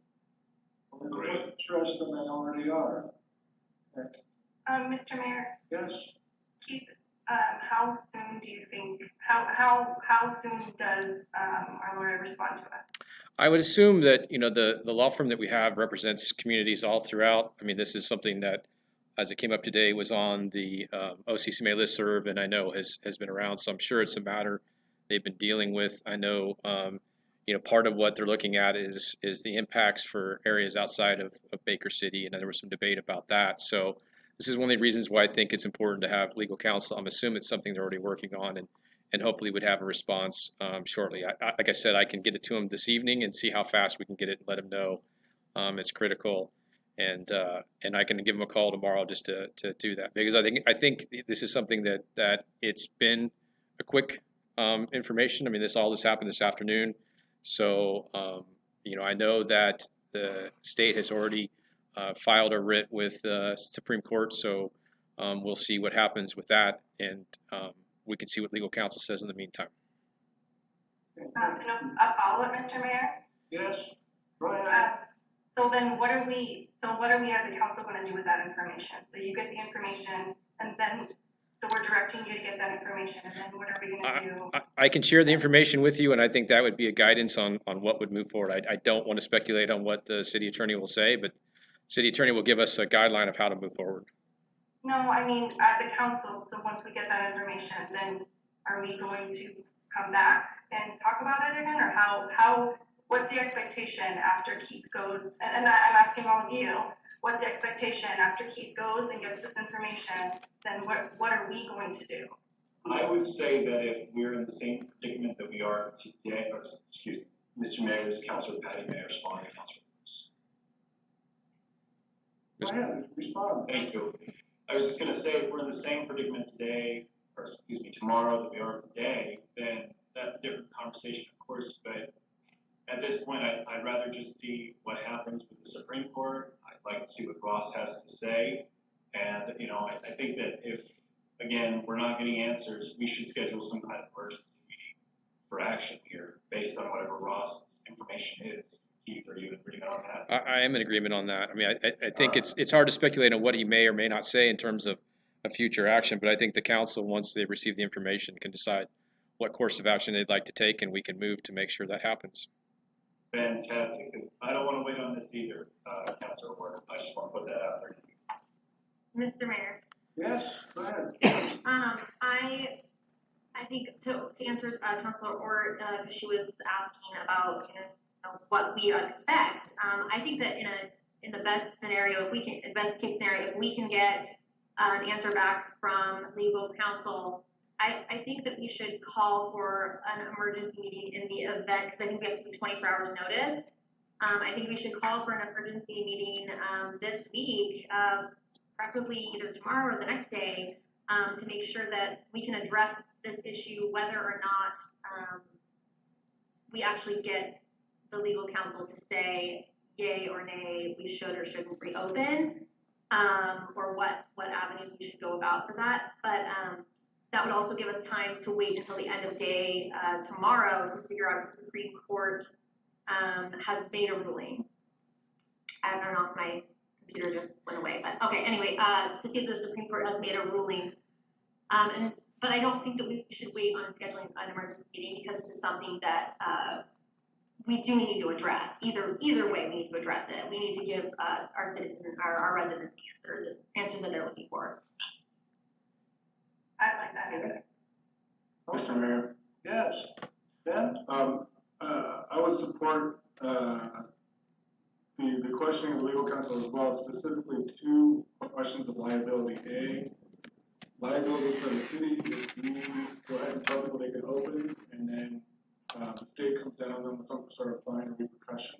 Speaker 1: Great. Stress than they already are.
Speaker 8: Mr. Mayor,
Speaker 1: Yes.
Speaker 8: Keith, how soon do you think, how soon does, our lawyer respond to us?
Speaker 6: I would assume that, the law firm that we have represents communities all throughout. I mean, this is something that, as it came up today, was on the OCCMA listserv, and I know has been around, so I'm sure it's a matter they've been dealing with. I know, part of what they're looking at is the impacts for areas outside of Baker City, and there was some debate about that. So this is one of the reasons why I think it's important to have legal counsel. I'm assuming it's something they're already working on, and hopefully would have a response shortly. Like I said, I can get it to them this evening and see how fast we can get it and let them know it's critical. And I can give them a call tomorrow just to do that, because I think this is something that it's been a quick information. I mean, all this happened this afternoon, so I know that the state has already filed a writ with the Supreme Court, so we'll see what happens with that, and we can see what legal counsel says in the meantime.
Speaker 8: And a follow-up, Mr. Mayor?
Speaker 1: Yes, go ahead.
Speaker 8: So then what are we as a council gonna do with that information? So you get the information, and then, so we're directing you to get that information, and then what are we gonna do?
Speaker 6: I can share the information with you, and I think that would be a guidance on what would move forward. I don't want to speculate on what the city attorney will say, but city attorney will give us a guideline of how to move forward.
Speaker 8: No, I mean, at the council, so once we get that information, then are we going to come back and talk about it again, or what's the expectation after Keith goes, and I'm asking all of you, what's the expectation after Keith goes and gets this information, then what are we going to do?
Speaker 4: I would say that if we're in the same predicament that we are today, or excuse me, Mr. Mayor, this is Councilor Patty Mayor responding to Councilor Lewis.
Speaker 1: Go ahead, respond.
Speaker 4: Thank you. I was just gonna say, if we're in the same predicament today, or excuse me, tomorrow that we are today, then that's a different conversation, of course, but at this point, I'd rather just see what happens with the Supreme Court. I'd like to see what Ross has to say, and, I think that if, again, we're not getting answers, we should schedule some kind of emergency meeting for action here, based on whatever Ross' information is. Keith, are you in agreement on that?
Speaker 6: I am in agreement on that. I mean, I think it's hard to speculate on what he may or may not say in terms of a future action, but I think the council, once they receive the information, can decide what course of action they'd like to take, and we can move to make sure that happens.
Speaker 4: Fantastic. I don't want to wait on this either, Councilor Ward. I just want to put that out there.
Speaker 3: Mr. Mayor,
Speaker 1: Yes, go ahead.
Speaker 3: I think to answer Councilor Ort, she was asking about what we expect. I think that in the best scenario, best case scenario, if we can get an answer back from legal counsel, I think that we should call for an emergency meeting in the event, because I think we have to do 24 hours notice. I think we should call for an emergency meeting this week, preferably either tomorrow or the next day, to make sure that we can address this issue, whether or not we actually get the legal counsel to say yay or nay, we should or shouldn't reopen, or what avenues we should go about for that. But that would also give us time to wait until the end of day tomorrow to figure out if the Supreme Court has made a ruling. I don't know if my computer just went away, but okay, anyway, to see if the Supreme Court has made a ruling. But I don't think that we should wait on scheduling an emergency meeting, because this is something that we do need to address. Either way, we need to address it. We need to give our citizens, our residents answers that they're looking for.
Speaker 8: I like that.
Speaker 7: Mr. Mayor,
Speaker 1: Yes, Ben?
Speaker 7: I would support the questioning of legal counsel as well, specifically two questions of liability. A, liability for the city, if we go ahead and tell people they can open, and then the state comes down on them with some sort of fine or repercussion.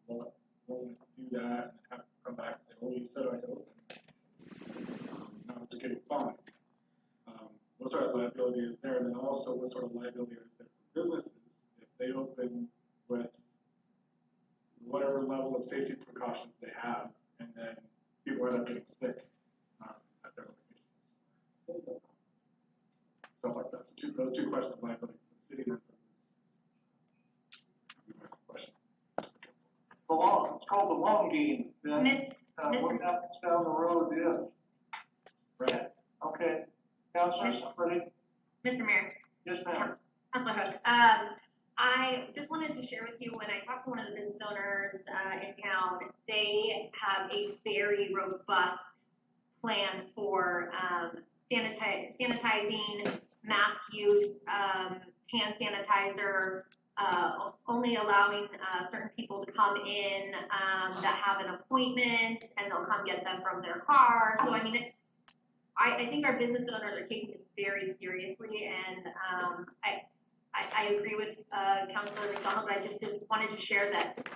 Speaker 7: We'll do that and have to come back and say, well, you said I could open. Now they're getting fined. What sort of liability is there? And then also, what sort of liability is there for businesses if they open with whatever level of safety precautions they have, and then people end up getting sick at their locations? Stuff like that. So those two questions of liability for the city.
Speaker 1: It's called the long game, Ben.
Speaker 3: Mr.
Speaker 1: What happens down the road is.
Speaker 7: Right.
Speaker 1: Okay. Now, Counselor, somebody?
Speaker 3: Mr. Mayor,
Speaker 1: Yes, ma'am.
Speaker 3: Counselor Hook, I just wanted to share with you, when I talked to one of the business owners, in town, they have a very robust plan for, sanitizing, mask use, hand sanitizer, only allowing, certain people to come in, that have an appointment, and they'll come get them from their car. So, I mean, I think our business owners are taking this very seriously, and, I agree with, Councilor McDonald, but I just wanted to share that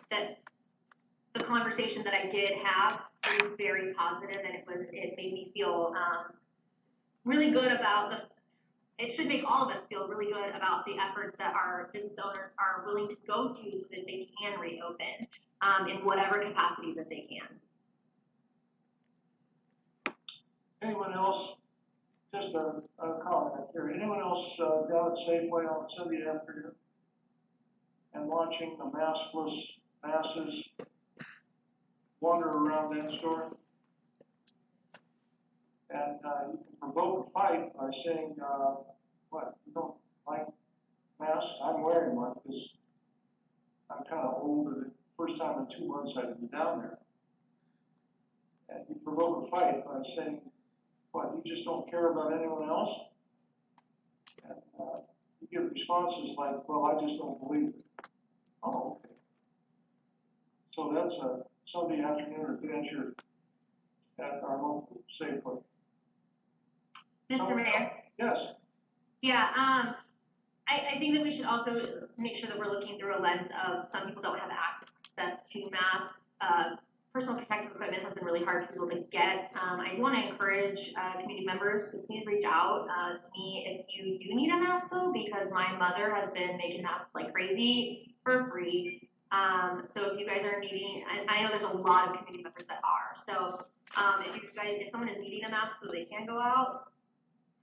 Speaker 3: the conversation that I did have was very positive, and it made me feel, really good about it should make all of us feel really good about the efforts that our business owners are willing to go to so that they can reopen, in whatever capacity that they can.
Speaker 1: Anyone else? Just a comment here. Anyone else down at Safeway on Sunday afternoon and watching the masses wander around that store? And you can provoke a fight by saying, what, you don't like masks? I'm wearing one because I'm kind of old, and the first time in 2 months I've been down there. And you provoke a fight by saying, what, you just don't care about anyone else? And you get responses like, well, I just don't believe it. Oh, okay. So that's a Sunday afternoon adventure at our local Safeway.
Speaker 3: Mr. Mayor?
Speaker 1: Yes.
Speaker 3: Yeah, I think that we should also make sure that we're looking through a lens of some people don't have access to masks. Personal protective equipment has been really hard for people to get. I do want to encourage community members to please reach out to me if you do need a mask though, because my mother has been making masks like crazy for free. So if you guys are needing, I know there's a lot of community members that are. So if someone is needing a mask so they can go out,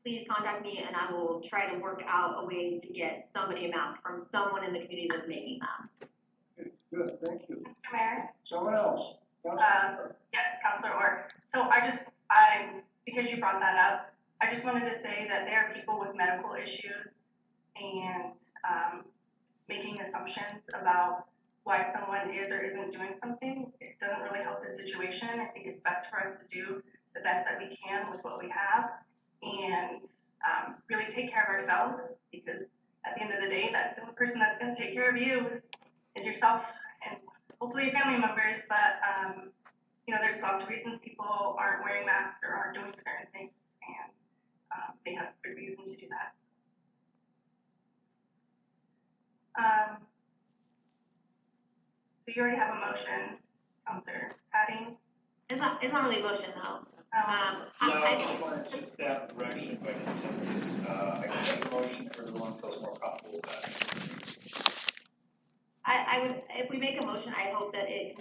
Speaker 3: please contact me and I will try to work out a way to get somebody a mask from someone in the community that's making them.
Speaker 1: Okay, good, thank you.
Speaker 8: Mr. Mayor?
Speaker 1: Someone else?
Speaker 8: Yes, Councilor Orr. So because you brought that up, I just wanted to say that there are people with medical issues and making assumptions about why someone is or isn't doing something. It doesn't really help the situation. I think it's best for us to do the best that we can with what we have and really take care of ourselves, because at the end of the day, that's the only person that's going to take care of you is yourself and hopefully your family members. But there's lots of reasons people aren't wearing masks or aren't doing certain things, and they have good reasons to do that. So you already have a motion, Councilor Patty.
Speaker 3: It's not really a motion though.
Speaker 4: No, it's just staff direction by consensus. I can make a motion if everyone feels more comfortable with that.
Speaker 3: I would, if we make a motion, I hope that it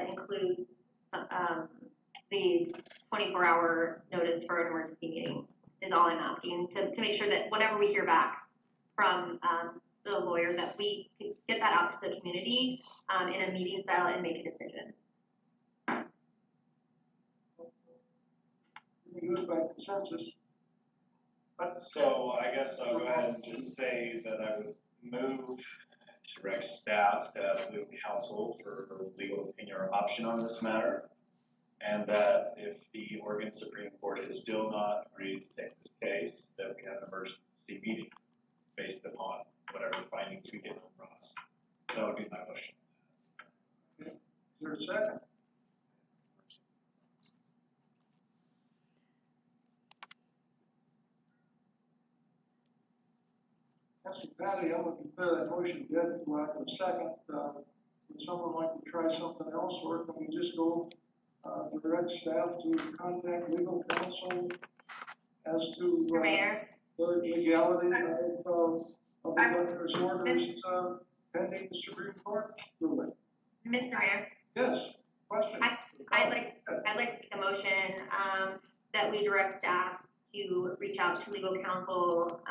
Speaker 3: includes the 24-hour notice for an emergency meeting is all I'm asking, to make sure that whenever we hear back from the lawyer, that we get that out to the community in a meeting style and make a decision.
Speaker 1: We do it by consensus.
Speaker 4: So I guess I'll go ahead and just say that I would move to direct staff to ask legal counsel for legal opinion or option on this matter. And that if the Oregon Supreme Court has still not agreed to take this case, that we have an emergency meeting based upon whatever findings we get from Ross. That would be my motion.
Speaker 1: Okay. Is there a second? Councilor Patty, I'm going to declare that motion dead for lack of a second. Would someone like to try something else, or can we just go direct staff to contact legal counsel as to
Speaker 3: Mr. Mayor?
Speaker 1: the legality of the governor's orders pending the Supreme Court ruling?
Speaker 3: Mr. Mayor?
Speaker 1: Yes, question?
Speaker 3: I'd like to make a motion that we direct staff to reach out to legal counsel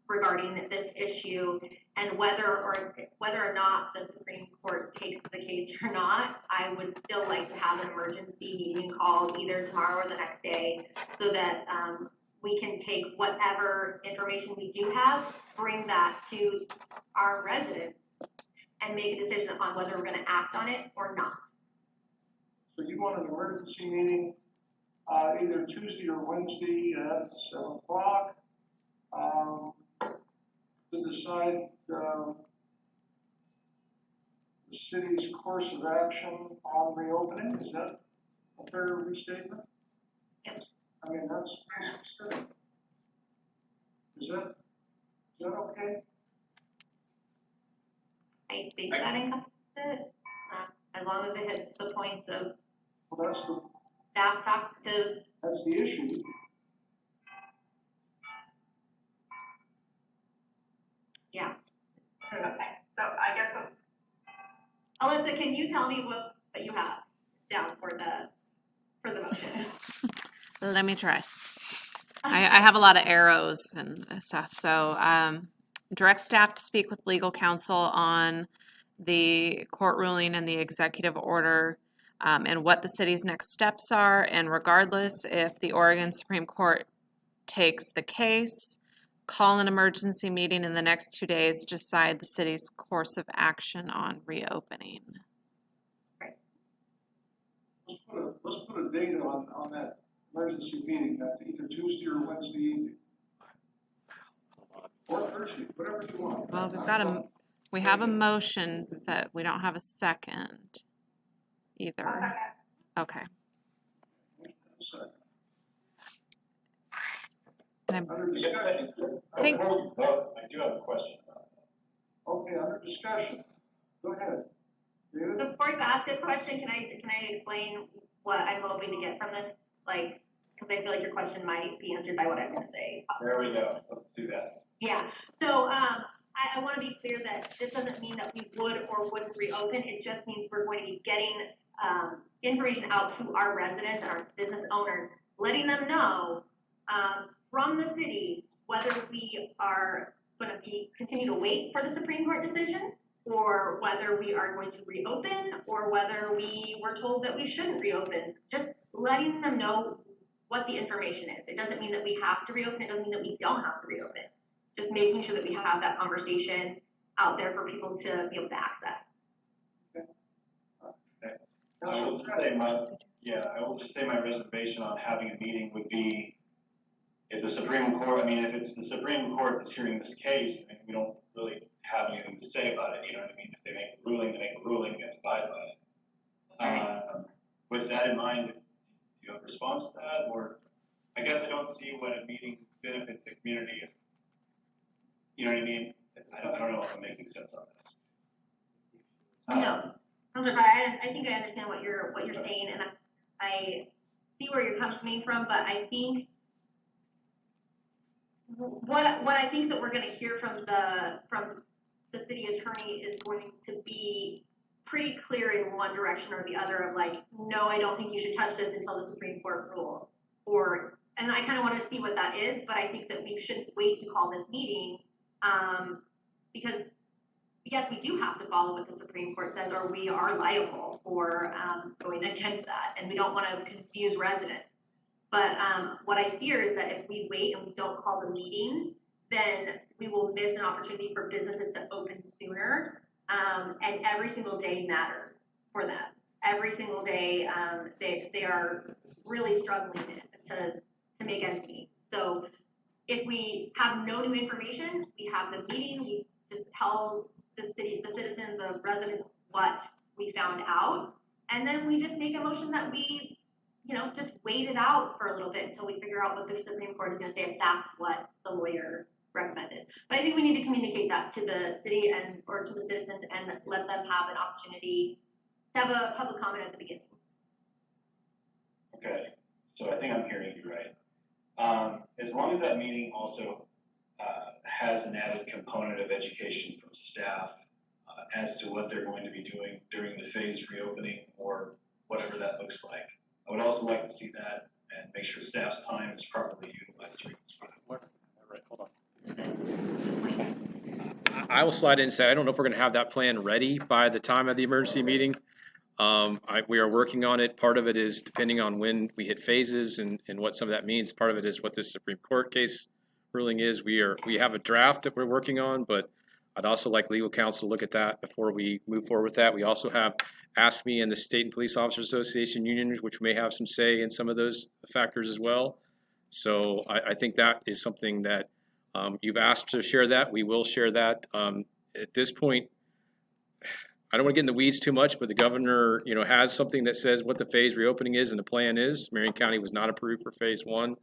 Speaker 3: regarding this issue, and whether or not the Supreme Court takes the case or not, I would still like to have an emergency meeting called either tomorrow or the next day, so that we can take whatever information we do have, bring that to our residents, and make a decision on whether we're gonna act on it or not.
Speaker 1: So you want an emergency meeting, either Tuesday or Wednesday at 7 o'clock, to decide, the city's course of action on reopening, is that a fair restatement?
Speaker 3: Yep.
Speaker 1: I mean, that's good. Is that okay?
Speaker 3: I think that encompasses it, as long as it hits the points of
Speaker 1: Well, that's the,
Speaker 3: staff talk to,
Speaker 1: that's the issue.
Speaker 3: yeah.
Speaker 8: Okay, so I guess,
Speaker 3: Alyssa, can you tell me what you have down for the motion?
Speaker 2: Let me try. I have a lot of arrows and stuff. So direct staff to speak with legal counsel on the court ruling and the executive order and what the city's next steps are. And regardless if the Oregon Supreme Court takes the case, call an emergency meeting in the next 2 days to decide the city's course of action on reopening.
Speaker 1: Let's put a date on that emergency meeting, that's either Tuesday or Wednesday evening. Or Thursday, whatever you want.
Speaker 2: Well, we have a motion, but we don't have a second either.
Speaker 8: okay.
Speaker 2: Okay.
Speaker 1: Under discussion.
Speaker 2: Thank-
Speaker 4: Before we vote, I do have a question about that.
Speaker 1: Okay, under discussion. Go ahead. David?
Speaker 3: Before you ask a question, can I explain what I'm hoping to get from this? Like, because I feel like your question might be answered by what I'm gonna say.
Speaker 4: There we go, let's do that.
Speaker 3: Yeah, so, I wanna be clear that this doesn't mean that we would or wouldn't reopen, it just means we're going to be getting, information out to our residents and our business owners, letting them know, from the city, whether we are gonna continue to wait for the Supreme Court decision, or whether we are going to reopen, or whether we were told that we shouldn't reopen. Just letting them know what the information is. It doesn't mean that we have to reopen, it doesn't mean that we don't have to reopen. Just making sure that we have that conversation out there for people to be able to access.
Speaker 4: I will just say my reservation on having a meeting would be if the Supreme Court, if it's the Supreme Court that's hearing this case, we don't really have anything to say about it, you know what I mean? If they make a ruling, they make a ruling, we have to abide by it. With that in mind, do you have a response to that? Or, I guess I don't see what a meeting benefits the community if, you know what I mean? I don't know if I'm making sense on this.
Speaker 3: No, I think I understand what you're saying, and I see where you're coming from, but I think what I think that we're gonna hear from the city attorney is going to be pretty clear in one direction or the other of like, no, I don't think you should touch this until the Supreme Court rules. And I kind of want to see what that is, but I think that we shouldn't wait to call this meeting, because yes, we do have to follow what the Supreme Court says, or we are liable for going against that, and we don't want to confuse residents. But what I fear is that if we wait and we don't call the meeting, then we will miss an opportunity for businesses to open sooner. And every single day matters for them. Every single day, they are really struggling to make ends meet. So if we have no new information, we have the meeting, we just tell the citizens, the residents what we found out, and then we just make a motion that we, just wait it out for a little bit until we figure out what the Supreme Court is gonna say, if that's what the lawyer recommended. But I think we need to communicate that to the city or to the citizens and let them have an opportunity to have a public comment at the beginning.
Speaker 4: Okay, so I think I'm hearing you right. As long as that meeting also has an added component of education from staff as to what they're going to be doing during the phased reopening or whatever that looks like. I would also like to see that and make sure staff's time is properly utilized.
Speaker 6: All right, hold on. I will slide in and say, I don't know if we're going to have that plan ready by the time of the emergency meeting. We are working on it. Part of it is depending on when we hit phases and what some of that means. Part of it is what this Supreme Court case ruling is. We have a draft that we're working on, but I'd also like legal counsel to look at that before we move forward with that. We also have ASME and the Stayton Police Officers Association unions, which may have some say in some of those factors as well. So I think that is something that you've asked to share that. We will share that. At this point, I don't want to get in the weeds too much, but the governor, has something that says what the phase reopening is and the plan is. Marion County was not approved for phase one.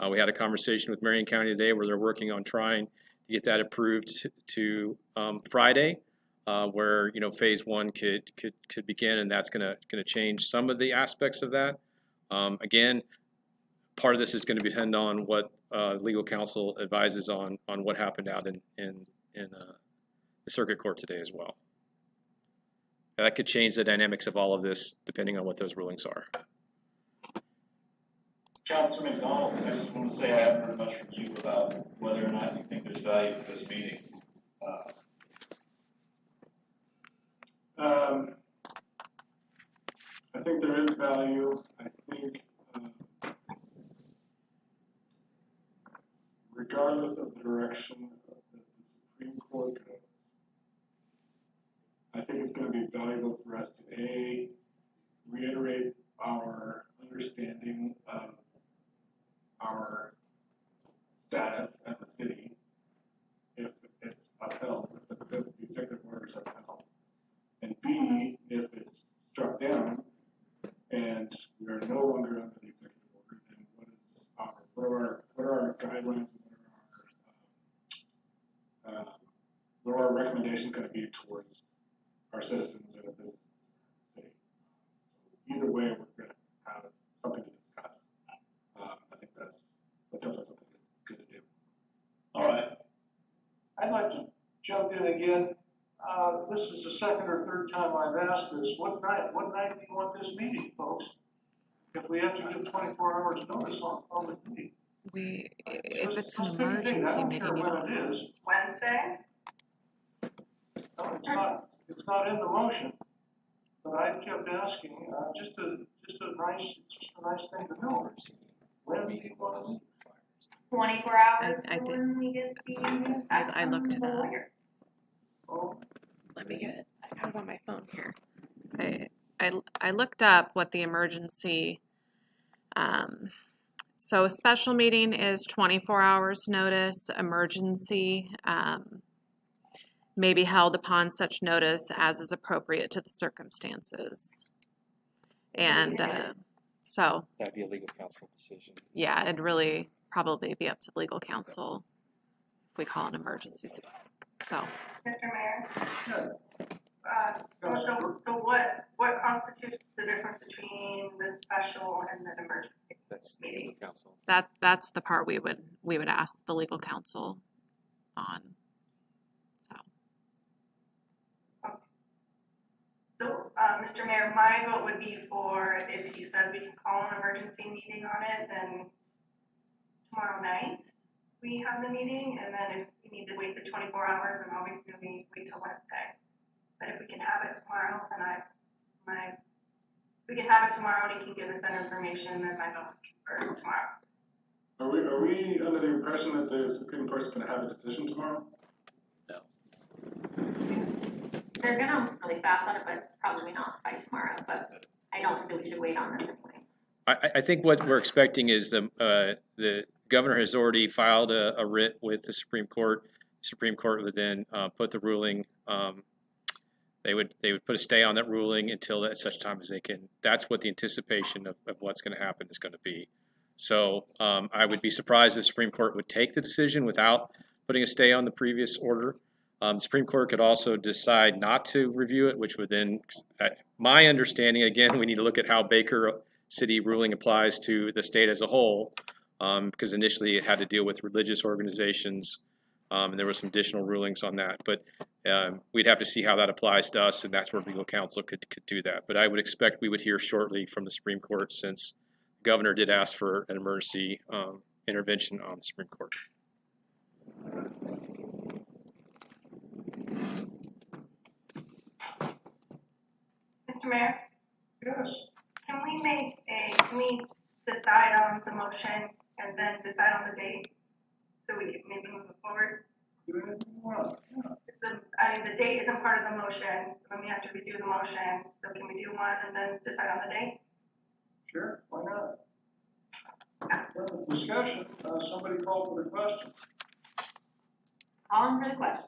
Speaker 6: We had a conversation with Marion County today where they're working on trying to get that approved to Friday, where phase one could begin, and that's going to change some of the aspects of that. Again, part of this is going to depend on what legal counsel advises on what happened out in the circuit court today as well. That could change the dynamics of all of this depending on what those rulings are.
Speaker 4: Councilor McDonald, I just want to say I haven't heard much from you about whether or not you think there's value to this meeting.
Speaker 7: I think there is value. I think regardless of the direction of the Supreme Court goes, I think it's going to be valuable for us to reiterate our understanding of our status as a city if it's upheld, if the executive order is upheld, and B, if it's struck down and we are no longer under the executive order, then what are our guidelines, what are our recommendations going to be towards our citizens in a business city? Either way, we're going to have something to discuss. I think that's definitely something good to do.
Speaker 4: All right.
Speaker 1: I'd like to jump in again. This is the second or third time I've asked this. What night do you want this meeting, folks? If we have to give 24 hours notice on public meeting.
Speaker 2: If it's an
Speaker 1: Just pick a date.
Speaker 2: emergency
Speaker 1: I
Speaker 2: meeting,
Speaker 1: don't
Speaker 2: you
Speaker 1: care
Speaker 2: don't.
Speaker 1: when it is.
Speaker 8: Wednesday?
Speaker 1: No, it's not in the motion, but I kept asking, just a nice thing to know. When do you want to meet?
Speaker 3: 24 hours
Speaker 2: I did.
Speaker 3: when we get the.
Speaker 2: I looked it up.
Speaker 1: Oh,
Speaker 2: Let me get it. I got it on my phone here. I looked up what the emergency. So a special meeting is 24 hours notice. Emergency may be held upon such notice as is appropriate to the circumstances. And so,
Speaker 6: That'd be a legal counsel decision.
Speaker 2: yeah, it'd really probably be up to legal counsel if we call it an emergency. So,
Speaker 8: Mr. Mayor?
Speaker 1: good.
Speaker 8: So what constitutes the difference between the special and the emergency?
Speaker 6: That's the legal counsel.
Speaker 2: that's the part we would ask the legal counsel on.
Speaker 8: So, Mr. Mayor, my vote would be for, if you said we can call an emergency meeting on it, then tomorrow night we have the meeting, and then if we need to wait the 24 hours, then obviously we wait till Wednesday. But if we can have it tomorrow, then we can have it tomorrow and you can give us that information, then I vote for tomorrow.
Speaker 7: Are we under the impression that the Supreme Court is going to have a decision tomorrow?
Speaker 6: No.
Speaker 3: They're gonna move really fast on it, but probably not by tomorrow, but I don't think we should wait on this anyway.
Speaker 6: I think what we're expecting is the governor has already filed a writ with the Supreme Court. The Supreme Court would then put the ruling. They would put a stay on that ruling until at such time as they can. That's what the anticipation of what's going to happen is going to be. So I would be surprised if the Supreme Court would take the decision without putting a stay on the previous order. The Supreme Court could also decide not to review it, which would then, my understanding, again, we need to look at how Baker City ruling applies to the state as a whole, because initially it had to deal with religious organizations, and there were some additional rulings on that. But we'd have to see how that applies to us, and that's where legal counsel could do that. But I would expect we would hear shortly from the Supreme Court, since the governor did ask for an emergency intervention on the Supreme Court.
Speaker 8: Mr. Mayor? motion and then decide on the date? So we can maybe move it forward?
Speaker 1: Do anything you want. Yeah.
Speaker 8: The date isn't part of the motion, so then we have to redo the motion. So can we do one and then decide on the date?
Speaker 1: Sure, why not? Well, discussion, somebody call for the question.
Speaker 3: Calling for the question.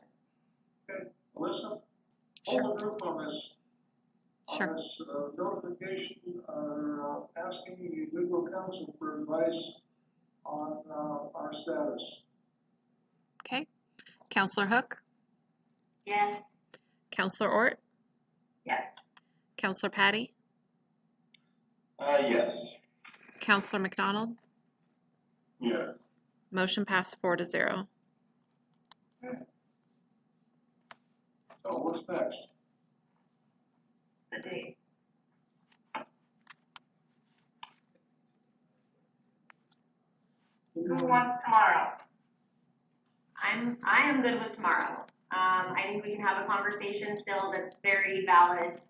Speaker 1: Okay, Melissa?
Speaker 2: Sure.
Speaker 1: Hold the group on this.
Speaker 2: Sure.
Speaker 1: On this notification, asking the legal counsel for advice on our status.
Speaker 2: Okay. Counselor Hook,
Speaker 3: Yes.
Speaker 2: Counselor Ort,
Speaker 8: Yes.
Speaker 2: Counselor Patty,
Speaker 4: Yes.
Speaker 2: Counselor McDonald.
Speaker 7: Yes.
Speaker 2: Motion passed 4-0.
Speaker 1: So what's next?
Speaker 8: The date. Who wants tomorrow?
Speaker 3: I am good with tomorrow. I think we can have a conversation still that's very valid,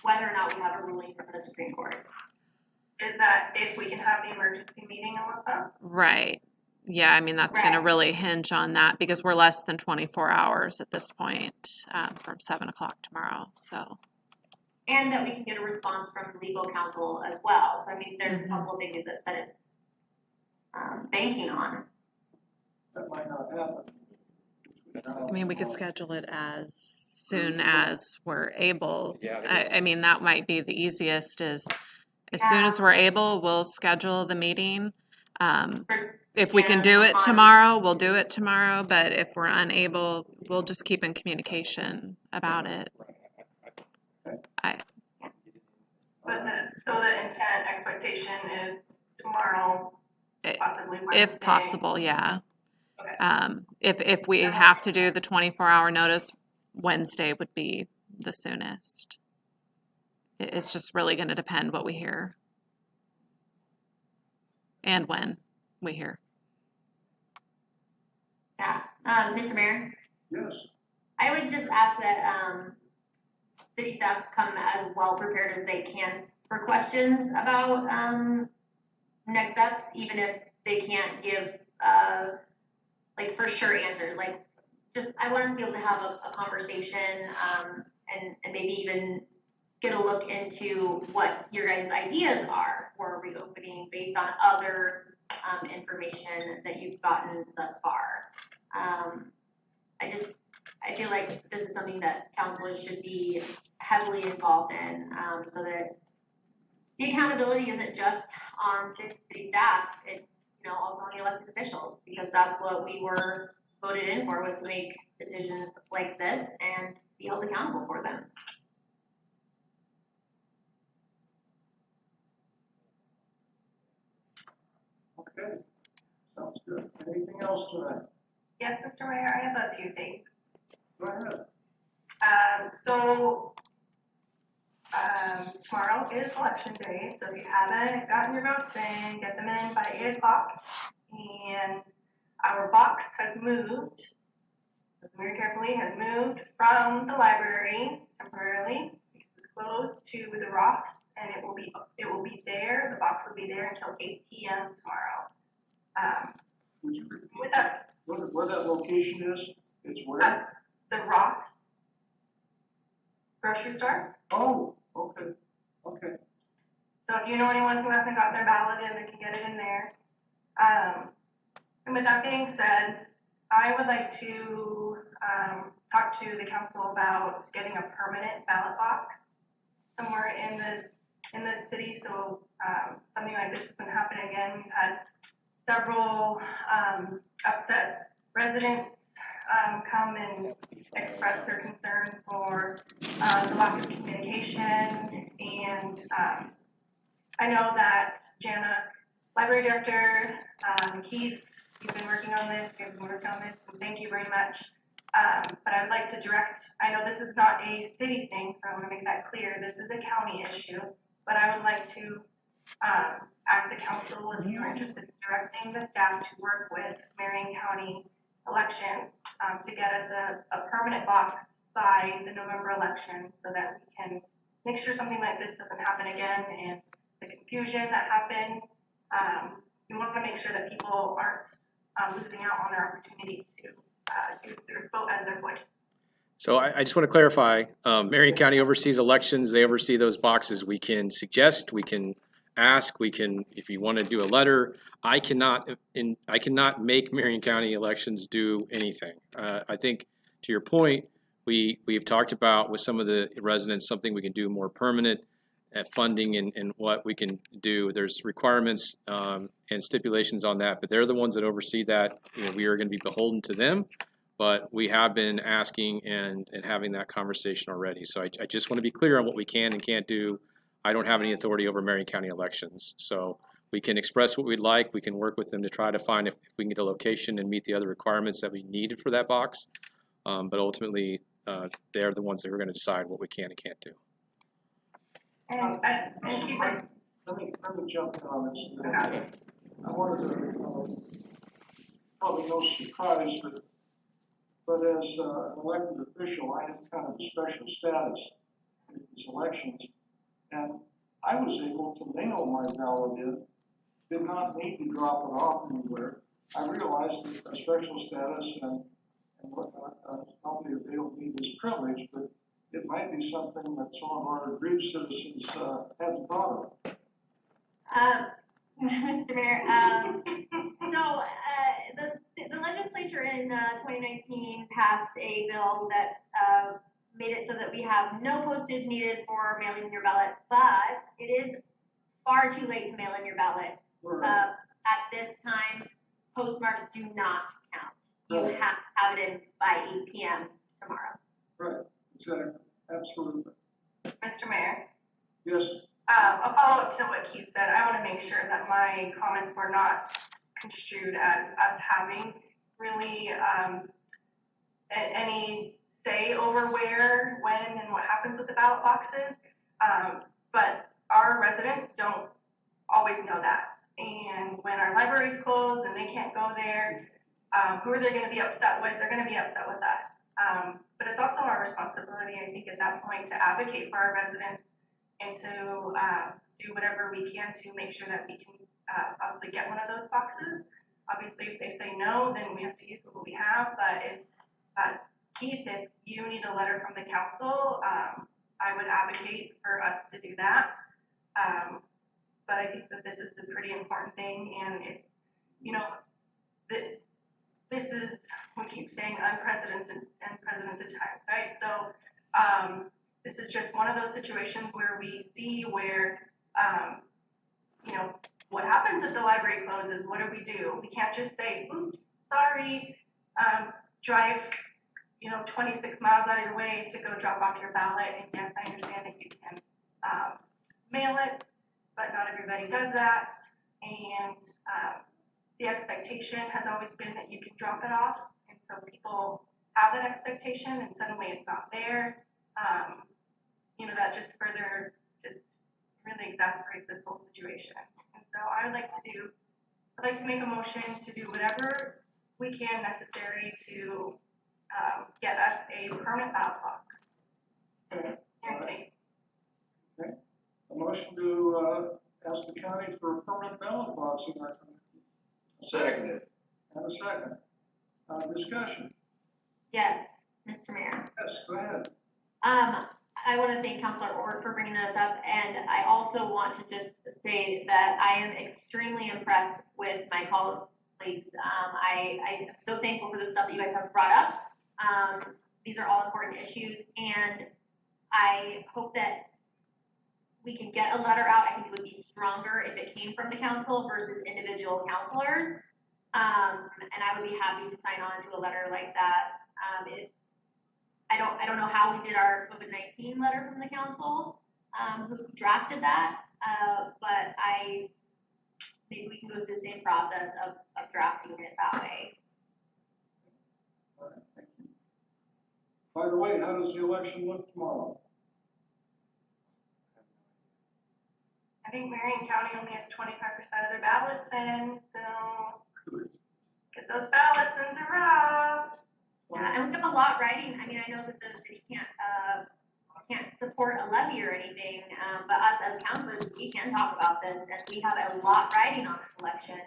Speaker 3: whether or not we have a ruling from the Supreme Court.
Speaker 8: Is that if we can have the emergency meeting, Alyssa?
Speaker 2: Right. Yeah, I mean, that's going to
Speaker 3: Right.
Speaker 2: really hinge on that because we're less than 24 hours at this point from 7 o'clock tomorrow. So,
Speaker 3: And that we can get a response from legal counsel as well. So I mean, there's a
Speaker 2: Mhm.
Speaker 3: couple of things that it's banking on.
Speaker 1: That might not happen.
Speaker 2: I mean, we could schedule it as soon as we're able.
Speaker 6: Yeah,
Speaker 2: I mean, that might be the easiest is as soon as we're able, we'll schedule the meeting.
Speaker 3: First,
Speaker 2: If we can
Speaker 3: yeah,
Speaker 2: do it
Speaker 3: on-
Speaker 2: tomorrow, we'll do it tomorrow, but if we're unable, we'll just keep in communication about it.
Speaker 8: So the intent expectation is tomorrow, possibly Wednesday.
Speaker 2: If possible, yeah.
Speaker 8: Okay.
Speaker 2: If we have to do the 24-hour notice, Wednesday would be the soonest. It's just really going to depend what we hear and when we hear.
Speaker 3: Yeah, Mr. Mayor,
Speaker 1: Yes.
Speaker 3: I would just ask that, city staff come as well prepared as they can for questions about, next steps, even if they can't give, like for sure answers, like, just, I want us to be able to have a conversation, and maybe even get a look into what your guys' ideas are for reopening based on other, information that you've gotten thus far. I feel like this is something that councilors should be heavily involved in, so that the accountability isn't just on city staff, it's, you know, also on the elected officials, because that's what we were voted in for, was to make decisions like this and be held accountable for them.
Speaker 1: Okay. Sounds good. Anything else tonight?
Speaker 8: Yes, Mr. Mayor, I have a few things.
Speaker 1: Go ahead.
Speaker 8: Tomorrow is election day, so if you haven't gotten your votes in, get them in by 8 o'clock. And our box has moved, listen very carefully, has moved from the library temporarily, because it's closed, to the rocks, and it will be there, the box will be there until 8 p.m. tomorrow.
Speaker 1: Would you repeat
Speaker 8: With that,
Speaker 1: where that location is? It's where?
Speaker 8: the rocks grocery store.
Speaker 1: Oh, okay, okay.
Speaker 8: So if you know anyone who hasn't got their ballot in, they can get it in there. And with that being said, I would like to talk to the council about getting a permanent ballot box somewhere in the city. So something like this doesn't happen again. We've had several upset residents come and express their concern for the lack of communication. And I know that Jana, library director, Keith, you've been working on this, you've been working on this, and thank you very much. But I would like to direct, I know this is not a city thing, so I want to make that clear. This is a county issue, but I would like to ask the council if you're interested in directing the staff to work with Marion County Elections to get us a permanent box by the November election, so that we can make sure something like this doesn't happen again, and the confusion that happened we want to make sure that people aren't losing out on their opportunity to use their vote as their voice.
Speaker 6: So I just want to clarify, Marion County oversees elections, they oversee those boxes. We can suggest, we can ask, we can, if you want to do a letter, I cannot make Marion County elections do anything. I think, to your point, we've talked about with some of the residents, something we can do more permanent, funding and what we can do. There's requirements and stipulations on that, but they're the ones that oversee that. You know, we are going to be beholden to them. But we have been asking and having that conversation already. So I just want to be clear on what we can and can't do. I don't have any authority over Marion County elections. So we can express what we'd like. We can work with them to try to find if we can get a location and meet the other requirements that we needed for that box. But ultimately, they're the ones that are going to decide what we can and can't do.
Speaker 8: And keep it.
Speaker 1: Let me jump in on this. I wanted to, probably no surprise, but as an elected official, I have kind of a special status in these elections. And I was able to mail my ballot in, did not need to drop it off anywhere. I realized that a special status and whatnot probably availed me this privilege, but it might be something that some of our group citizens hadn't thought of.
Speaker 3: Mr. Mayor, no, the legislature in 2019 passed a bill that made it so that we have no postage needed for mailing in your ballot, but it is far too late to mail in your ballot. At this time, postmarks do not count. You have to have it in by 8 p.m. tomorrow.
Speaker 1: Right, exactly, absolutely.
Speaker 8: Mr. Mayor,
Speaker 1: Yes,
Speaker 8: a follow-up to what Keith said, I want to make sure that my comments were not construed as us having really any say over where, when, and what happens with the ballot boxes. But our residents don't always know that. And when our libraries close and they can't go there, who are they going to be upset with? They're going to be upset with us. But it's also our responsibility, I think, at that point to advocate for our residents and to do whatever we can to make sure that we can possibly get one of those boxes. Obviously, if they say no, then we have to use what we have. But if Keith, if you need a letter from the council, I would advocate for us to do that. But I think that this is a pretty important thing, and it, you know, this is, we keep saying unprecedented times, right? So this is just one of those situations where we see where, you know, what happens if the library closes? What do? We can't just say, oops, sorry, drive, 26 miles out of your way to go drop off your ballot. And yes, I understand that you can mail it, but not everybody does that. And the expectation has always been that you can drop it off. And so people have that expectation and suddenly it's not there. That just further really exasperates this whole situation. And so I'd like to make a motion to do whatever we can necessary to get us a permanent ballot box.
Speaker 1: okay.
Speaker 8: Okay.
Speaker 1: Okay. A motion to ask the county for a permanent ballot box in our community.
Speaker 5: Seconded.
Speaker 1: And a second. Discussion.
Speaker 3: Yes, Mr. Mayor.
Speaker 1: Yes, go ahead.
Speaker 3: I want to thank Councilor Orr for bringing this up, and I also want to just say that I am extremely impressed with my colleagues. I am so thankful for the stuff that you guys have brought up. These are all important issues, and I hope that we can get a letter out. I think it would be stronger if it came from the council versus individual councilors. And I would be happy to sign on to a letter like that. I don't know how we did our COVID-19 letter from the council, who drafted that, but maybe we can go through the same process of drafting it that way.
Speaker 1: All right, thank you. By the way, how does the election look tomorrow?
Speaker 8: I think Marion County only has 25% of their ballots in, so get those ballots into Rob.
Speaker 3: Yeah, and we have a lot riding. I mean, I know that the city can't support a levy or anything, but us as councilors, we can talk about this, and we have a lot riding on this election.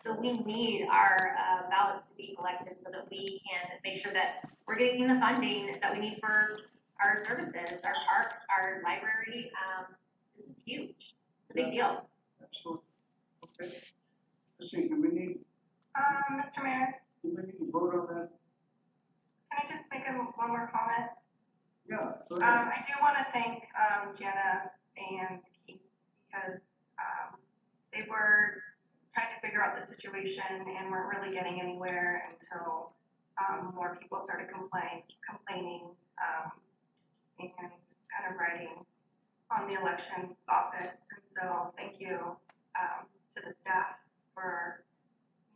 Speaker 3: So we need our ballots to be collected so that we can make sure that we're getting the funding that we need for our services, our parks, our library. This is huge. It's a big deal.
Speaker 1: Absolutely. Okay. Let's see, do we need
Speaker 8: Mr. Mayor,
Speaker 1: to vote on that?
Speaker 8: can I just make one more comment?
Speaker 1: Yeah, go ahead.
Speaker 8: I do want to thank, Jana and Keith because, they were trying to figure out the situation and weren't really getting anywhere until, more people started complaining, and kind of writing on the election office. And so thank you, to the staff for,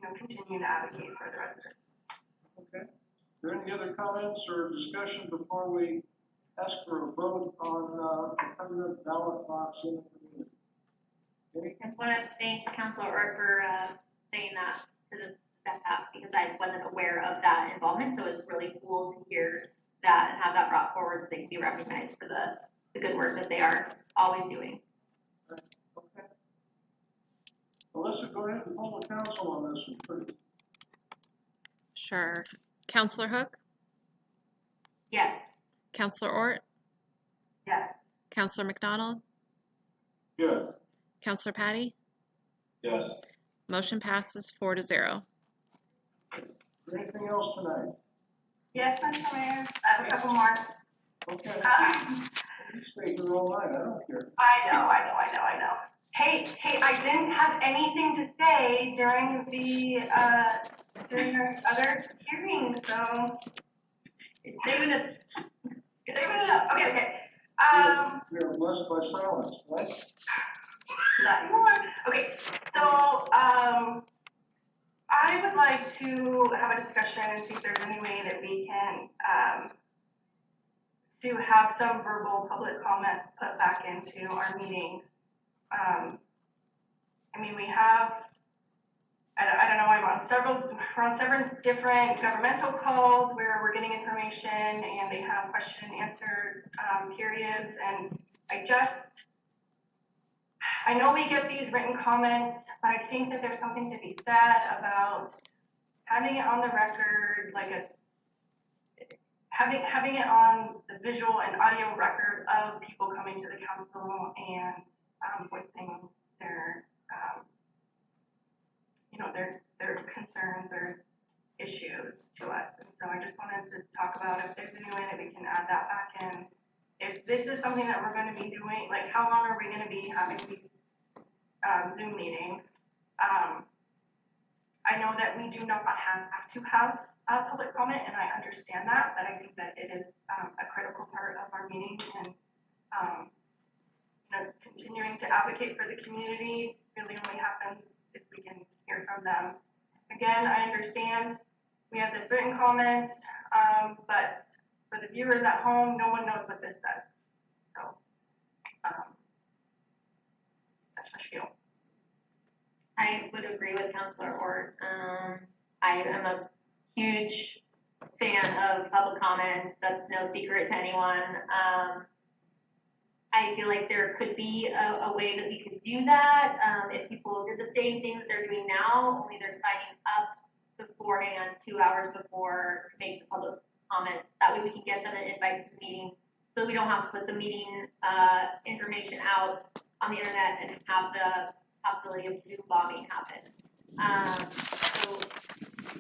Speaker 8: continuing to advocate for the residents.
Speaker 1: Okay. Are there any other comments or discussion before we ask for a vote on the permanent ballot box in the community? Okay.
Speaker 3: I just want to thank Councilor Orr for saying that to the staff because I wasn't aware of that involvement. So it's really cool to hear that and have that brought forward so they can be recognized for the good work that they are always doing.
Speaker 1: Okay. Melissa, go ahead and hold the council on this one, please.
Speaker 2: Sure. Counselor Hook,
Speaker 3: Yes.
Speaker 2: Counselor Ort,
Speaker 8: Yes.
Speaker 2: Counselor McDonald,
Speaker 7: Yes.
Speaker 2: Counselor Patty.
Speaker 4: Yes.
Speaker 2: Motion passes 4-0.
Speaker 1: Is there anything else tonight?
Speaker 8: Yes, Mr. Mayor, I have a couple more.
Speaker 1: Okay. You stay here all night, I don't care.
Speaker 8: I know. Hey, I didn't have anything to say during during your other hearing, so.
Speaker 3: Saving it.
Speaker 8: Okay.
Speaker 1: We are blessed by silence, right?
Speaker 8: Not anymore. Okay, so, I would like to have a discussion and see if there's any way that we can, to have some verbal public comment put back into our meetings. I mean, we have, I don't know, we're on several different governmental calls where we're getting information and they have question and answer, periods, and I know we get these written comments, but I think that there's something to be said about having it on the record, having it on the visual and audio record of people coming to the council and voicing their their concerns or issues to us. And so I just wanted to talk about if there's any way that we can add that back in. If this is something that we're going to be doing, like how long are we going to be having these Zoom meetings? I know that we do not have to have public comment, and I understand that, but I think that it is a critical part of our meeting, and continuing to advocate for the community really only happens if we can hear from them. Again, I understand we have this written comment, but for the viewers at home, no one knows what this says. So that's my spiel.
Speaker 3: I would agree with Councilor Ort. I am a huge fan of public comments. That's no secret to anyone. I feel like there could be a way that we could do that. If people did the same thing that they're doing now, only they're signing up beforehand, 2 hours before to make the public comment. That way we can get them an invite to the meeting, so we don't have to put the meeting information out on the internet and have the possibility of Zoom bombing happen. So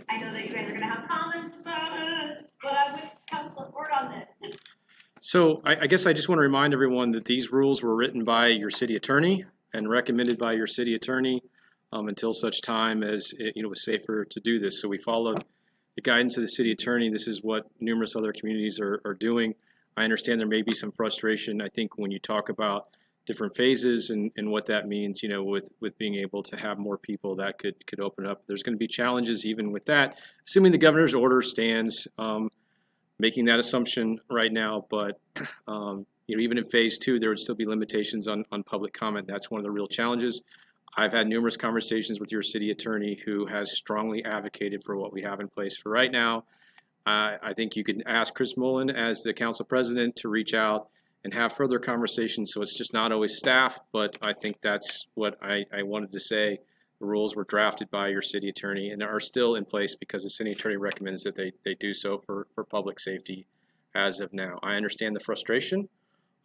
Speaker 3: I know that you guys are gonna have comments about it, but I'm with Councilor Ort on this.
Speaker 6: So I guess I just want to remind everyone that these rules were written by your city attorney and recommended by your city attorney until such time as it was safer to do this. So we followed the guidance of the city attorney. This is what numerous other communities are doing. I understand there may be some frustration, I think, when you talk about different phases and what that means, with being able to have more people that could open up. There's going to be challenges even with that, assuming the governor's order stands. Making that assumption right now, but even in phase 2, there would still be limitations on public comment. That's one of the real challenges. I've had numerous conversations with your city attorney who has strongly advocated for what we have in place for right now. I think you can ask Chris Mullen as the council president to reach out and have further conversations, so it's just not always staff, but I think that's what I wanted to say The rules were drafted by your city attorney and are still in place because the city attorney recommends that they do so for public safety as of now. I understand the frustration,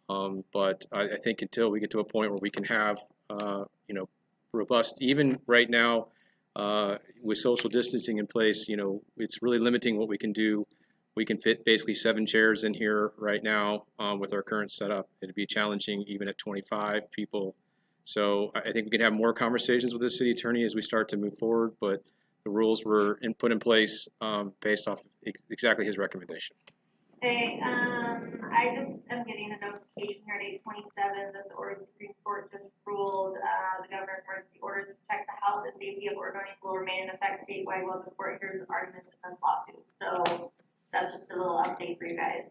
Speaker 6: but I think until we get to a point where we can have, robust, even right now, with social distancing in place, it's really limiting what we can do. We can fit basically 7 chairs in here right now with our current setup. It'd be challenging even at 25 people. So I think we can have more conversations with the city attorney as we start to move forward, but the rules were put in place based off exactly his recommendation.
Speaker 3: Okay, I just am getting a notification here at 8:27 that the Oregon Supreme Court just ruled, the governor's emergency order to protect the health and safety of Oregonians will remain in effect statewide while the court hears arguments in this lawsuit. So that's just a little update for you guys.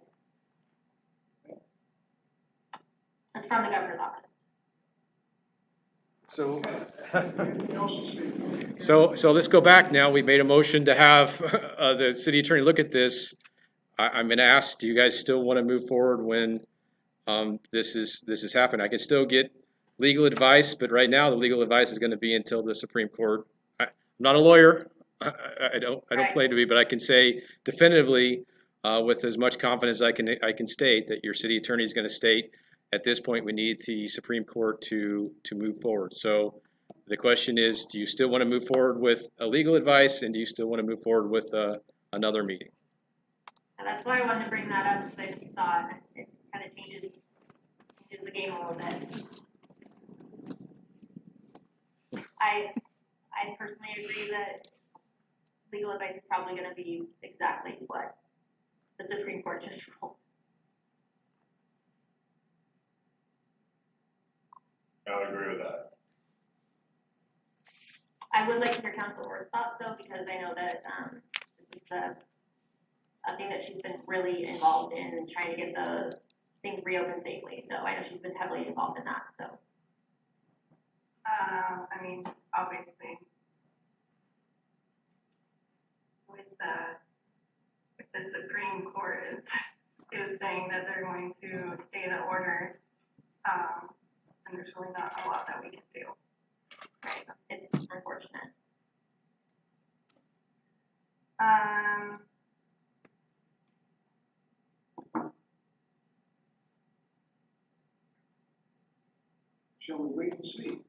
Speaker 3: It's from the governor's office.
Speaker 6: So,
Speaker 1: Anything else to speak?
Speaker 6: so let's go back now. We made a motion to have the city attorney look at this. I'm going to ask, do you guys still want to move forward when this has happened? I can still get legal advice, but right now the legal advice is going to be until the Supreme Court. I'm not a lawyer. I don't claim to be, but I can say definitively with as much confidence I can state that your city attorney is going to state at this point we need the Supreme Court to move forward. So the question is, do you still want to move forward with a legal advice, and do you still want to move forward with another meeting?
Speaker 3: And that's why I wanted to bring that up, because I just saw it, and it kind of changes the game a little bit. I personally agree that legal advice is probably gonna be exactly what the Supreme Court just ruled.
Speaker 4: I would agree with that.
Speaker 3: I would like to hear Council Ward's thoughts though, because I know that, this is a thing that she's been really involved in trying to get the things reopened safely. So I know she's been heavily involved in that, so.
Speaker 8: I mean, obviously, with the Supreme Court is saying that they're going to stay the order, and there's really not a lot that we can do.
Speaker 3: Right, it's unfortunate.
Speaker 1: Shall we wait and see?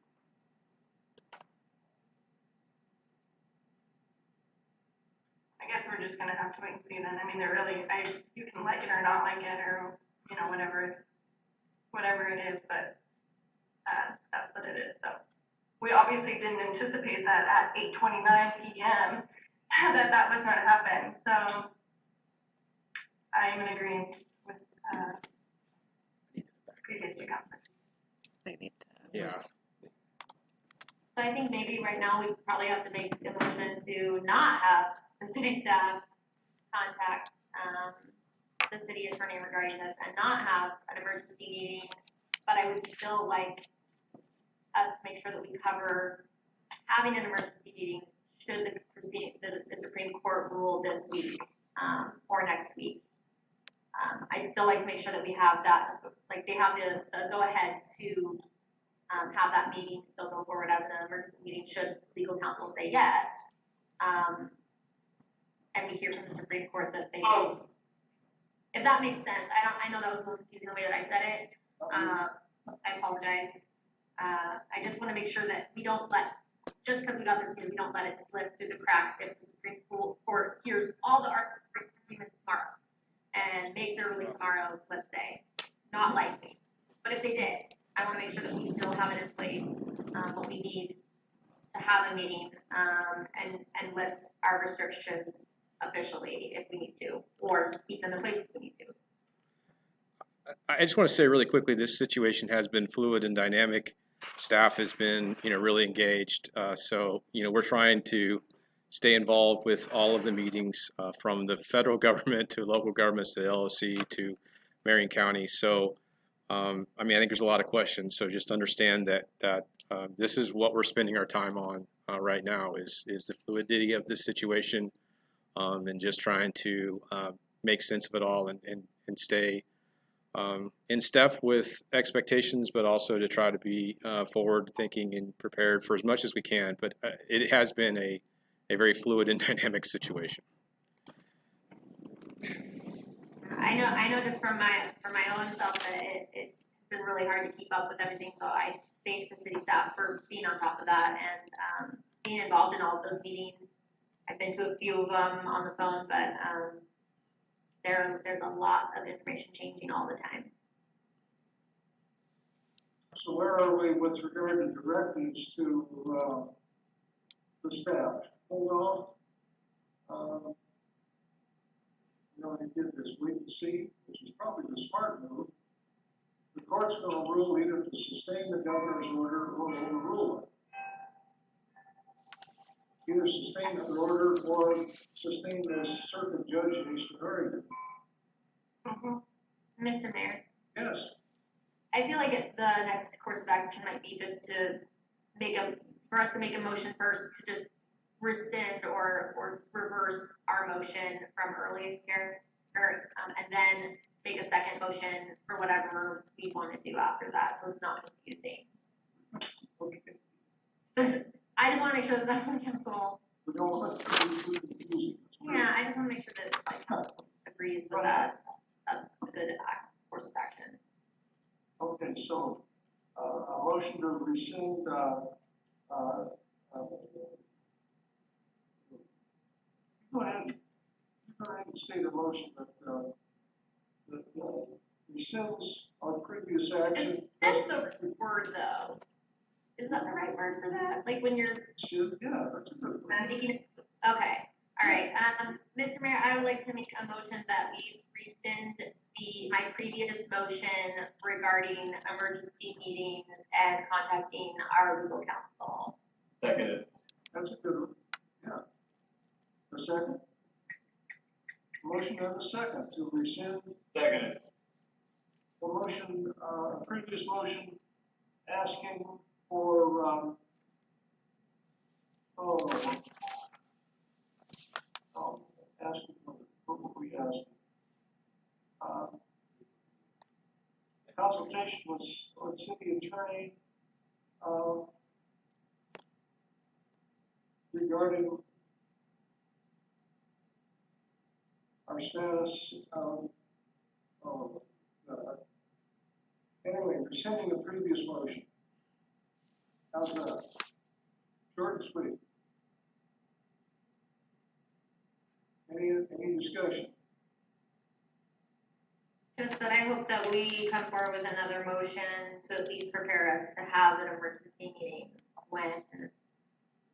Speaker 8: I guess we're just gonna have to wait and see then. I mean, they're really, you can like it or not like it, or, whatever it is, but, that's what it is, so. We obviously didn't anticipate that at 8:29 p.m. that was gonna happen, so. I am in agreement with, previous comments.
Speaker 2: They need to.
Speaker 6: Yeah.
Speaker 3: So I think maybe right now we probably have to make the motion to not have the city staff contact, the city attorney regarding this and not have an emergency meeting. But I would still like us to make sure that we cover having an emergency meeting should the Supreme Court rule this week, or next week. I'd still like to make sure that we have that, like they have the go ahead to have that meeting still go forward as an emergency meeting should legal counsel say yes. And we hear from the Supreme Court that they don't. If that makes sense, I know that was a little confusing the way that I said it. I apologize. I just want to make sure that we don't let, just because we got this news, we don't let it slip through the cracks if the Supreme Court hears all the arguments tomorrow and make their ruling tomorrow, let's say. Not likely. But if they did, I want to make sure that we still have it in place, what we need to have a meeting, and lift our restrictions officially if we need to, or keep them in place if we need to.
Speaker 6: I just want to say really quickly, this situation has been fluid and dynamic. Staff has been, really engaged. So, we're trying to stay involved with all of the meetings, from the federal government to local governments to the LOC to Marion County. So, I think there's a lot of questions. So just understand that this is what we're spending our time on right now is the fluidity of this situation, and just trying to make sense of it all and stay in step with expectations, but also to try to be forward thinking and prepared for as much as we can. But it has been a very fluid and dynamic situation.
Speaker 3: I know just for my own self that it's been really hard to keep up with everything, so I thank the city staff for being on top of that and being involved in all of those meetings. I've been to a few of them on the phone, but there's a lot of information changing all the time.
Speaker 1: So where are we with regard to directives to the staff? Hold off. You know, they did this wait and see, which is probably the smart move. The court's going to rule either to sustain the governor's order or overrule it. Either sustain the order or sustain the circuit judge in Eastern Oregon.
Speaker 3: Mr. Mayor,
Speaker 1: Yes.
Speaker 3: I feel like the next course of action might be just to for us to make a motion first to just rescind or reverse our motion from earlier, and then make a second motion for whatever we want to do after that, so it's not confusing.
Speaker 1: Okay.
Speaker 3: I just want to make sure that that's in council.
Speaker 1: We don't want to be too confusing.
Speaker 3: Yeah, I just want to make sure that like council agrees with that. That's a good course of action.
Speaker 1: Okay, so, a motion to rescind, go ahead and state a motion that rescinds our previous action.
Speaker 3: That's the word though. Is that the right word for that? Like when you're
Speaker 1: Yeah, that's a good one.
Speaker 3: okay, all right. Mr. Mayor, I would like to make a motion that we rescind my previous motion regarding emergency meetings and contacting our legal counsel.
Speaker 4: Seconded.
Speaker 1: That's a good one, yeah. A second? Motion and a second to rescind
Speaker 4: Seconded.
Speaker 1: the motion, previous motion asking for, asking for, what were we asking? Consultation with city attorney, regarding our status of, anyway, rescinding the previous motion. How's that? Short and sweet. Any discussion?
Speaker 3: Just that I hope that we come forward with another motion to at least prepare us to have an emergency meeting when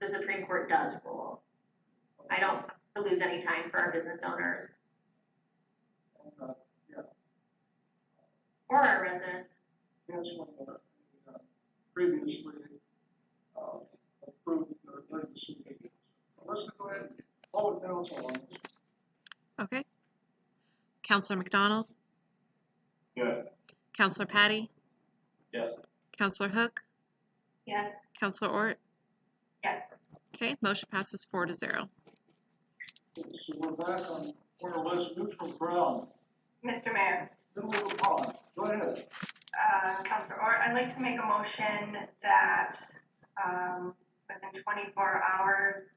Speaker 3: the Supreme Court does rule. I don't want to lose any time for our business owners
Speaker 1: Yeah.
Speaker 3: or our residents.
Speaker 1: Canceling the previously approved emergency meeting. Let's go ahead and hold it down so long.
Speaker 2: Okay. Counselor McDonald,
Speaker 4: Yes.
Speaker 2: Counselor Patty,
Speaker 4: Yes.
Speaker 2: Counselor Hook,
Speaker 3: Yes.
Speaker 2: Counselor Ort.
Speaker 8: Yes.
Speaker 2: Okay, motion passes 4-0.
Speaker 1: So we're back on more or less neutral ground.
Speaker 8: Mr. Mayor,
Speaker 1: Middle of the pond. Go ahead.
Speaker 8: Councilor Ort, I'd like to make a motion that, within 24 hours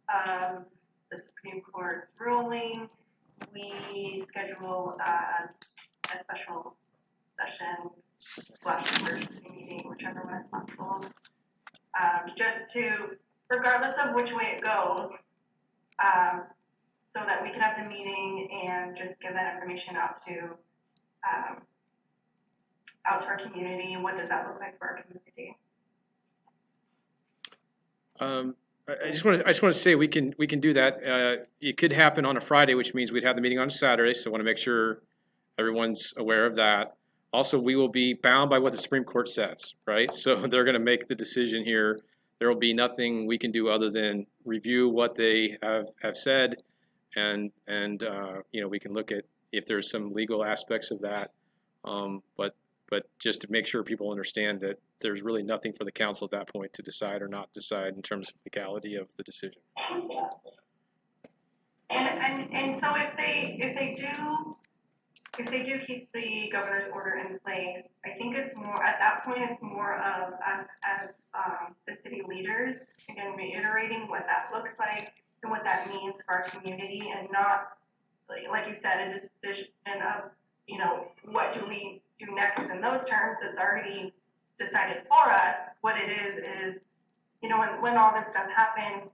Speaker 8: of the Supreme Court's ruling, we schedule a special session / emergency meeting, whichever one is possible. Just to, regardless of which way it goes, so that we can have the meeting and just give that information out to our community. What does that look like for our community?
Speaker 6: I just want to say we can do that. It could happen on a Friday, which means we'd have the meeting on a Saturday. So I want to make sure everyone's aware of that. Also, we will be bound by what the Supreme Court says, right? So they're going to make the decision here. There will be nothing we can do other than review what they have said, and we can look at if there's some legal aspects of that. But just to make sure people understand that there's really nothing for the council at that point to decide or not decide in terms of legality of the decision.
Speaker 8: And so if they do if they do keep the governor's order in place, I think it's more, at that point, it's more of us as, the city leaders, again, reiterating what that looks like and what that means for our community, and not, like you said, a decision of, what do we do next in those terms that's already decided for us. What it is, when all this stuff happened,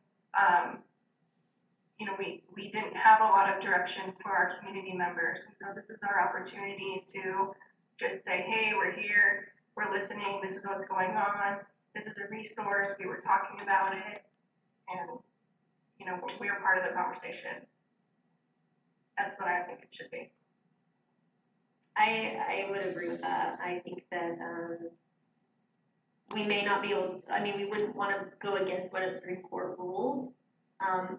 Speaker 8: we didn't have a lot of direction for our community members. And so this is our opportunity to just say, hey, we're here, we're listening, this is what's going on, this is a resource, we were talking about it, and, we are part of the conversation. That's what I think it should be.
Speaker 3: I would agree with that. I think that, we may not be able, we wouldn't want to go against what a Supreme Court ruled.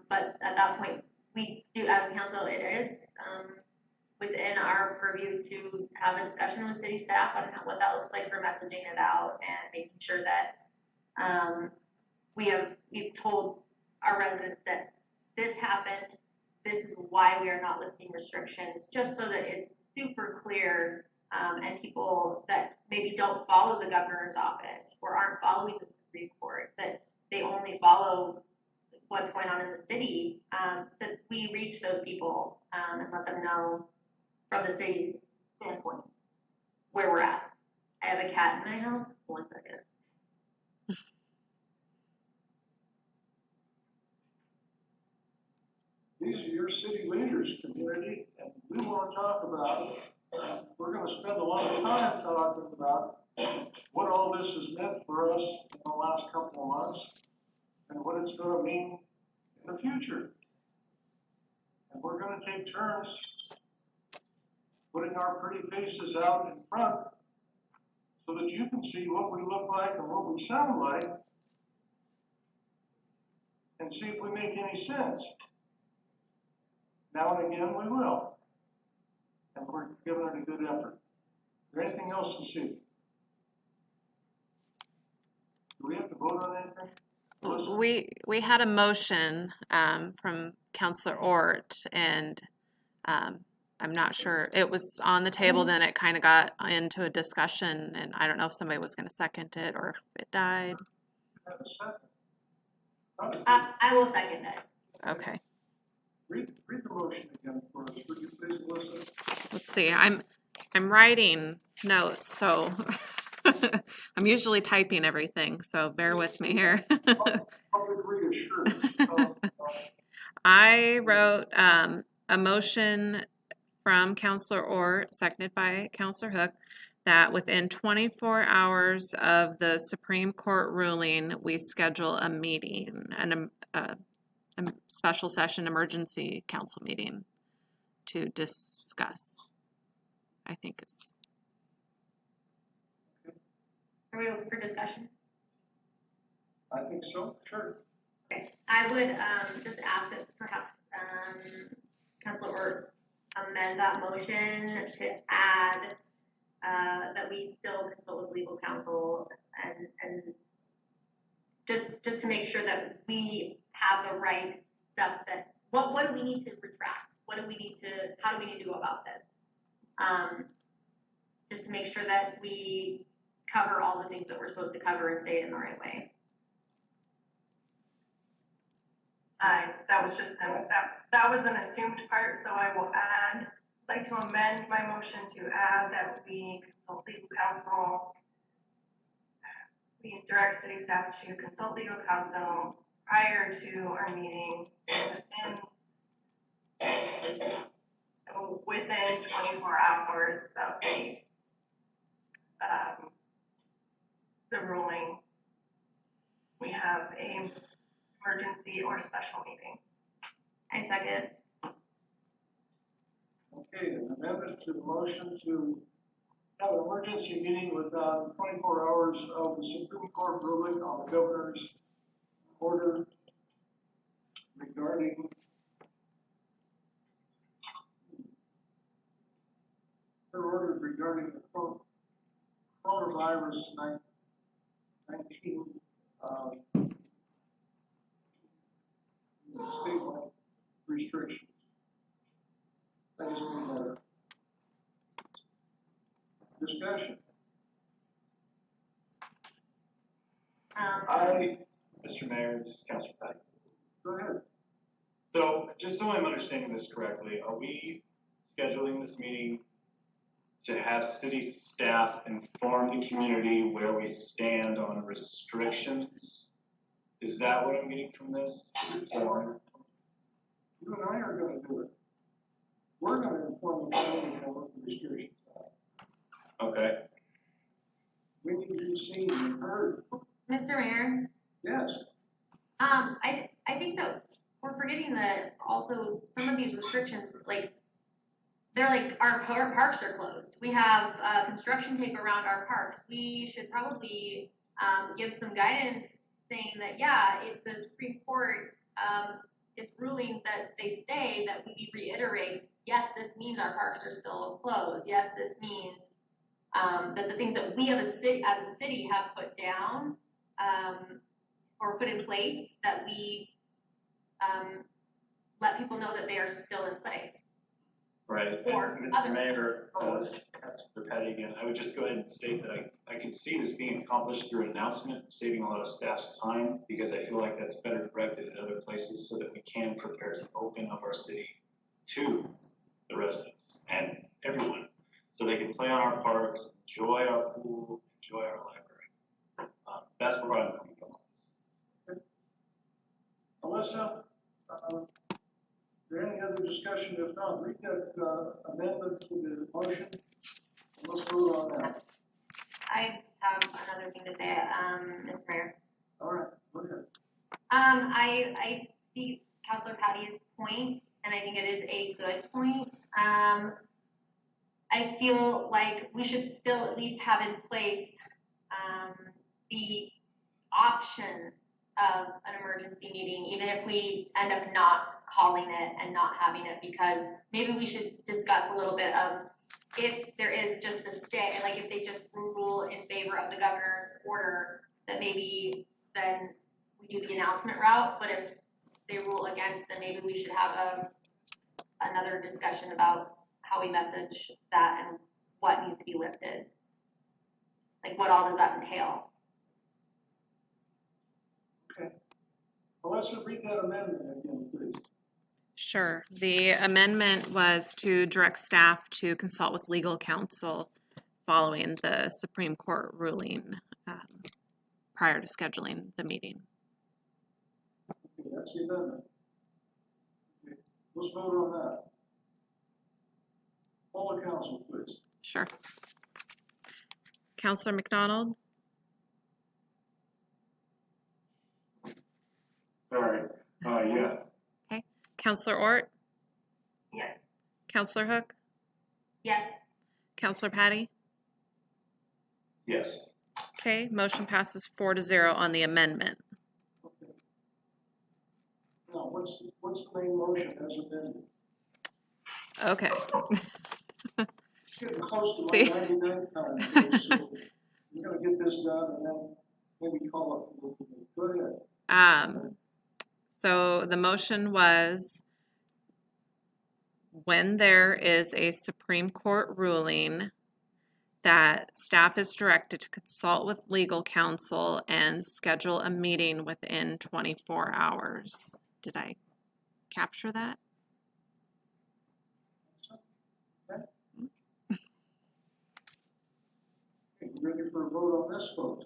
Speaker 3: But at that point, we do, as council, it is, within our purview to have a discussion with city staff on what that looks like for messaging it out and making sure that, we've told our residents that this happened, this is why we are not lifting restrictions, just so that it's super clear, and people that maybe don't follow the governor's office or aren't following the Supreme Court, that they only follow what's going on in the city, that we reach those people, and let them know from the city's standpoint where we're at. I have a cat in my house. 1 second.
Speaker 1: These are your city leaders, community, and we want to talk about it. We're going to spend a lot of time talking about what all this has meant for us in the last couple of months and what it's going to mean in the future. And we're going to take turns putting our pretty faces out in front so that you can see what we look like and what we sound like and see if we make any sense. Now and again, we will. And we're giving it a good effort. Is there anything else to see? Do we have to vote on anything?
Speaker 2: We had a motion from Councilor Ort, and I'm not sure. It was on the table, then it kind of got into a discussion, and I don't know if somebody was going to second it or if it died.
Speaker 1: Have a second.
Speaker 3: I will second it.
Speaker 2: Okay.
Speaker 1: Read the motion again for us, would you please, Melissa?
Speaker 2: Let's see. I'm writing notes, so I'm usually typing everything, so bear with me here.
Speaker 1: Public reassurance.
Speaker 2: I wrote a motion from Councilor Orr, seconded by Councilor Hook, that within 24 hours of the Supreme Court ruling, we schedule a meeting, a special session emergency council meeting to discuss, I think is.
Speaker 3: Are we open for discussion?
Speaker 1: I think so, sure.
Speaker 3: Okay, I would just ask that perhaps Councilor Ort amend that motion to add that we still consult with legal counsel and just to make sure that we have the right stuff that what do we need to retract? How do we need to go about this? Just to make sure that we cover all the things that we're supposed to cover and say it in the right way.
Speaker 8: That was just that was an assumed part, so I will like to amend my motion to add that we consult legal counsel. We direct city staff to consult legal counsel prior to our meeting within 24 hours of the ruling. We have a emergency or special meeting.
Speaker 3: I second.
Speaker 1: Okay, an amendment to the motion to have an emergency meeting within 24 hours of the Supreme Court ruling on the governor's order regarding the coronavirus 19 statewide restrictions. I just need that Discussion.
Speaker 4: Mr. Mayor, this is Councilor Patty.
Speaker 1: Go ahead.
Speaker 4: So, just so I'm understanding this correctly, are we scheduling this meeting to have city staff inform the community where we stand on restrictions? Is that what I'm getting from this? Or-
Speaker 1: You and I are gonna do it. We're gonna inform the community on what the restrictions are.
Speaker 4: Okay,
Speaker 1: We need to be seen and heard.
Speaker 3: Mr. Mayor,
Speaker 1: Yes.
Speaker 3: I think that we're forgetting that also some of these restrictions, like, they're like, our parks are closed. We have, construction tape around our parks. We should probably, give some guidance saying that, yeah, if the Supreme Court, is ruling that they stay, that we reiterate, yes, this means our parks are still closed. Yes, this means, that the things that we as a city have put down, or put in place, that we, let people know that they are still in place.
Speaker 4: right.
Speaker 3: Or
Speaker 4: And
Speaker 3: other-
Speaker 4: Mr. Mayor, Councilor Patty again, I would just go ahead and state that I can see this being accomplished through an announcement, saving a lot of staff's time, because I feel like that's better directed at other places so that we can prepare to open up our city to the residents and everyone, so they can play on our parks, enjoy our pool, enjoy our library. That's where I'm coming from.
Speaker 1: Alyssa, is there any other discussion? If not, read that, amendment to the motion. Let's vote on that.
Speaker 3: I have another thing to say, Mr. Mayor.
Speaker 1: All right, go ahead.
Speaker 3: I see Councilor Patty's point, and I think it is a good point. I feel like we should still at least have in place, the option of an emergency meeting, even if we end up not calling it and not having it, because maybe we should discuss a little bit of if there is just a stay, like if they just rule in favor of the governor's order, that maybe then we do the announcement route, but if they rule against, then maybe we should have another discussion about how we message that and what needs to be lifted. Like, what all does that entail?
Speaker 1: Okay. Alyssa, read that amendment again, please.
Speaker 2: Sure. The amendment was to direct staff to consult with legal counsel following the Supreme Court ruling prior to scheduling the meeting.
Speaker 1: Okay, that's the amendment. Okay, let's vote on that. Poll the council, please.
Speaker 2: Sure. Counselor McDonald,
Speaker 7: Sorry, yes.
Speaker 2: Counselor Ort,
Speaker 8: Yes.
Speaker 2: Counselor Hook,
Speaker 3: Yes,
Speaker 2: Counselor Patty.
Speaker 4: Yes.
Speaker 2: Okay, motion passes 4-0 on the amendment.
Speaker 1: Okay. Now, what's the main motion as amended?
Speaker 2: Okay.
Speaker 1: It's getting close to
Speaker 2: See?
Speaker 1: my 99 time, so we're gonna get this done and then maybe call it. Go ahead.
Speaker 2: So the motion was when there is a Supreme Court ruling that staff is directed to consult with legal counsel and schedule a meeting within 24 hours. Did I capture that?
Speaker 1: Okay, ready for a vote on this, folks?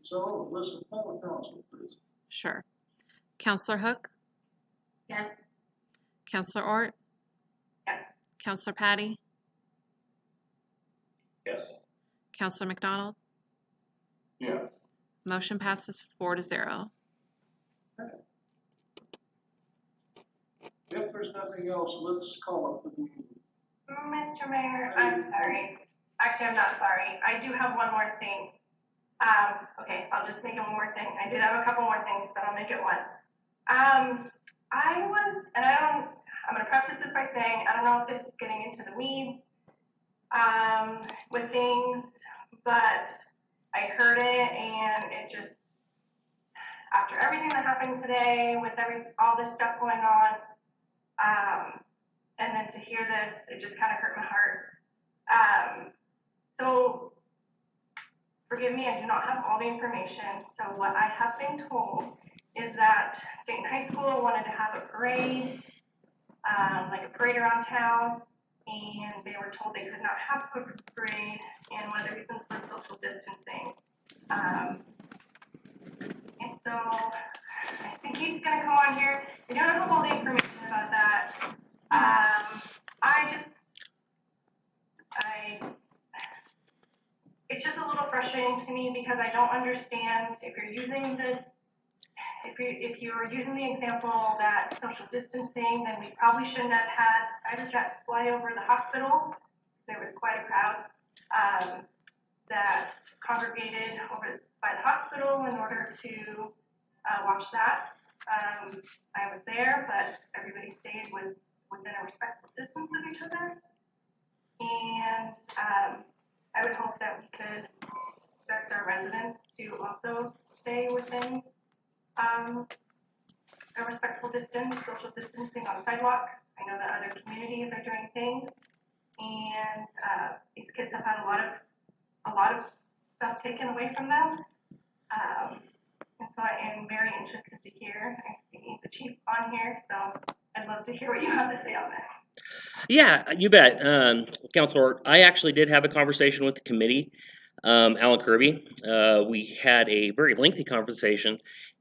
Speaker 1: So, listen, poll the council, please.
Speaker 2: Sure. Counselor Hook,
Speaker 3: yes,
Speaker 2: Counselor Ort,
Speaker 8: Yes.
Speaker 2: Counselor Patty,
Speaker 4: Yes.
Speaker 2: Counselor McDonald.
Speaker 7: Yeah.
Speaker 2: Motion passes 4-0.
Speaker 1: If there's nothing else, let's call it the meeting.
Speaker 8: Mr. Mayor, I'm sorry. Actually, I'm not sorry. I do have one more thing. Okay, I'll just make it one more thing. I did have a couple more things, but I'll make it one. I'm gonna preface this by saying, I don't know if this is getting into the weeds, with things, but I heard it and it just, after everything that happened today, with all this stuff going on, and then to hear this, it just kind of hurt my heart. So, forgive me, I do not have all the information. So what I have been told is that Stayton High School wanted to have a parade, like a parade around town, and they were told they could not have a parade, and one of the reasons for social distancing. And so, I think he's gonna come on here. I don't have all the information about that. It's just a little frustrating to me because I don't understand if you're using the example that social distancing, then we probably shouldn't have had private jets fly over the hospital. There was quite a crowd that congregated over by the hospital in order to watch that. I was there, but everybody stayed within a respectful distance of each other. And I would hope that we could expect our residents to also stay within a respectful distance, social distancing on sidewalks. I know that other communities are doing things, and these kids have had a lot of stuff taken away from them. And so I am very interested to hear. I see the chief on here, so I'd love to hear what you have to say on that.
Speaker 9: Yeah, you bet. Counselor, I actually did have a conversation with the committee, Alan Kirby. We had a very lengthy conversation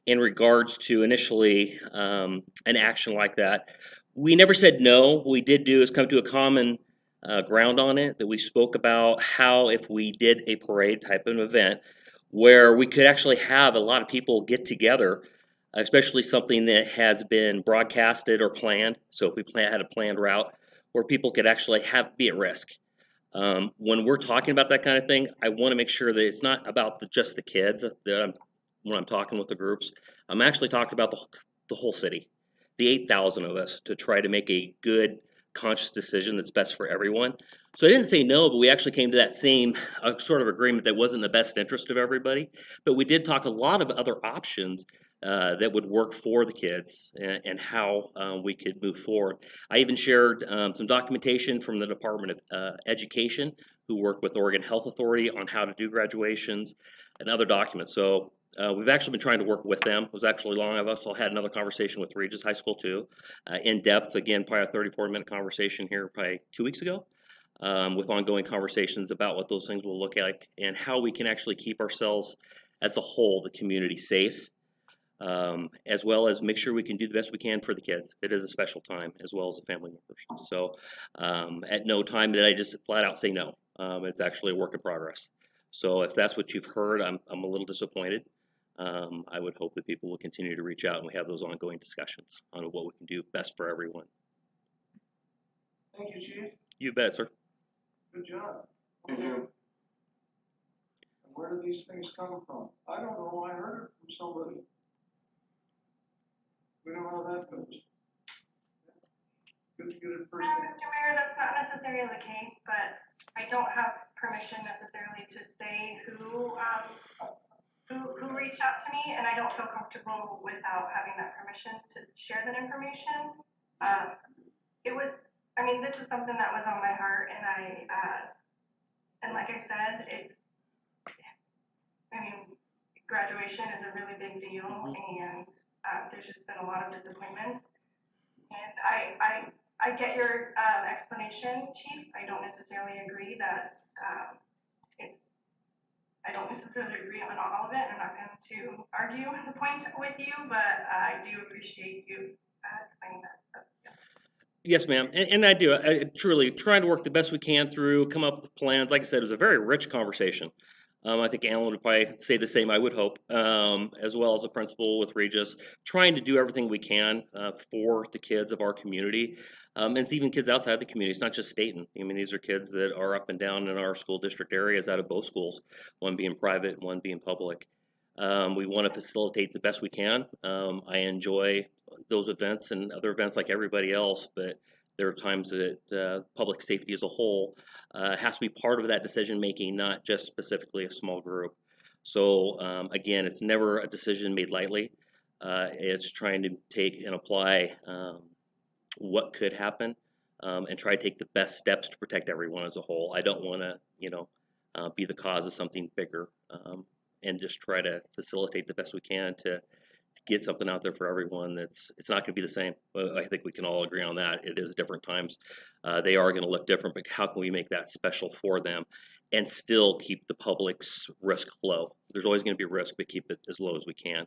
Speaker 9: in regards to initially an action like that. We never said no. What we did do is come to a common ground on it, that we spoke about how if we did a parade type of event where we could actually have a lot of people get together, especially something that has been broadcasted or planned. So if we had a planned route where people could actually be at risk. When we're talking about that kind of thing, I want to make sure that it's not about just the kids when I'm talking with the groups. I'm actually talking about the whole city, the 8,000 of us, to try to make a good, conscious decision that's best for everyone. So I didn't say no, but we actually came to that same sort of agreement that wasn't in the best interest of everybody. But we did talk a lot of other options that would work for the kids and how we could move forward. I even shared some documentation from the Department of Education, who worked with Oregon Health Authority on how to do graduations, and other documents. So we've actually been trying to work with them. It was actually long. I've also had another conversation with Regis High School too, in depth, again, probably a 34-minute conversation here probably 2 weeks ago, with ongoing conversations about what those things will look like and how we can actually keep ourselves as a whole, the community, safe. As well as make sure we can do the best we can for the kids. It is a special time, as well as the family members. So at no time did I just flat out say no. It's actually a work in progress. So if that's what you've heard, I'm a little disappointed. I would hope that people will continue to reach out and we have those ongoing discussions on what we can do best for everyone.
Speaker 1: Thank you, Chief.
Speaker 9: You bet, sir.
Speaker 1: Good job.
Speaker 7: Thank you.
Speaker 1: And where do these things come from? I don't know. I heard it from somebody. We don't know how that goes. Good to get it first.
Speaker 8: Mr. Mayor, that's not necessarily the case, but I don't have permission necessarily to say who reached out to me, and I don't feel comfortable without having that permission to share that information. This is something that was on my heart, and and like I said, graduation is a really big deal, and there's just been a lot of disappointment. And I get your explanation, Chief. I don't necessarily agree that I don't necessarily agree on all of it. I'm not going to argue the point with you, but I do appreciate you explaining that. So, yeah.
Speaker 9: Yes, ma'am, and I do. I truly trying to work the best we can through, come up with plans. Like I said, it was a very rich conversation. I think Alan would probably say the same, I would hope, as well as the principal with Regis, trying to do everything we can for the kids of our community. And it's even kids outside the community. It's not just Stayton. These are kids that are up and down in our school district areas out of both schools, one being private and one being public. We want to facilitate the best we can. I enjoy those events and other events like everybody else, but there are times that public safety as a whole has to be part of that decision making, not just specifically a small group. So again, it's never a decision made lightly. It's trying to take and apply what could happen and try to take the best steps to protect everyone as a whole. I don't want to, be the cause of something bigger, and just try to facilitate the best we can to get something out there for everyone. It's not going to be the same. But I think we can all agree on that. It is different times. They are going to look different, but how can we make that special for them and still keep the public's risk low? There's always going to be risk, but keep it as low as we can.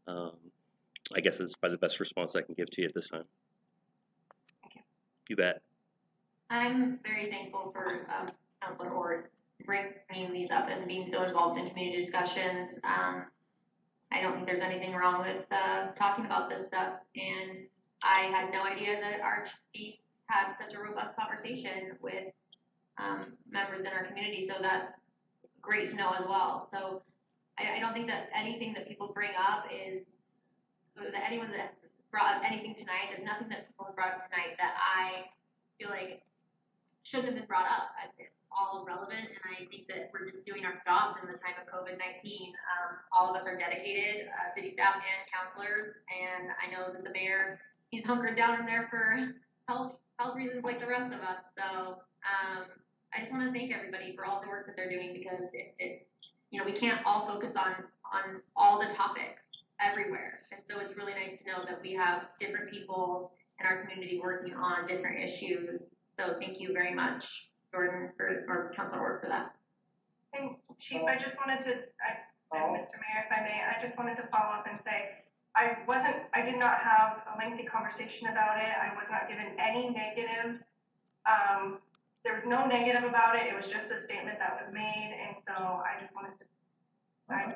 Speaker 9: I guess it's probably the best response I can give to you at this time. You bet.
Speaker 3: I'm very thankful for Councilor Ort bringing these up and being so involved in community discussions. I don't think there's anything wrong with talking about this stuff, and I had no idea that our chief had such a robust conversation with members in our community, so that's great to know as well. So I don't think that anything that people bring up is, that anyone that brought up anything tonight, there's nothing that people have brought up tonight that I feel like shouldn't have been brought up. It's all relevant, and I think that we're just doing our jobs in the time of COVID-19. All of us are dedicated, city staff and counselors, and I know that the mayor, he's hunkered down in there for health reasons like the rest of us. So I just want to thank everybody for all the work that they're doing, because we can't all focus on all the topics everywhere. And so it's really nice to know that we have different people in our community working on different issues. So thank you very much, Jordan, or Councilor Ward, for that.
Speaker 8: And Chief, I just wanted to, and Mr. Mayor, if I may, I just wanted to follow up and say, I did not have a lengthy conversation about it. I was not given any negative, there was no negative about it. It was just a statement that was made. And so I just wanted to, I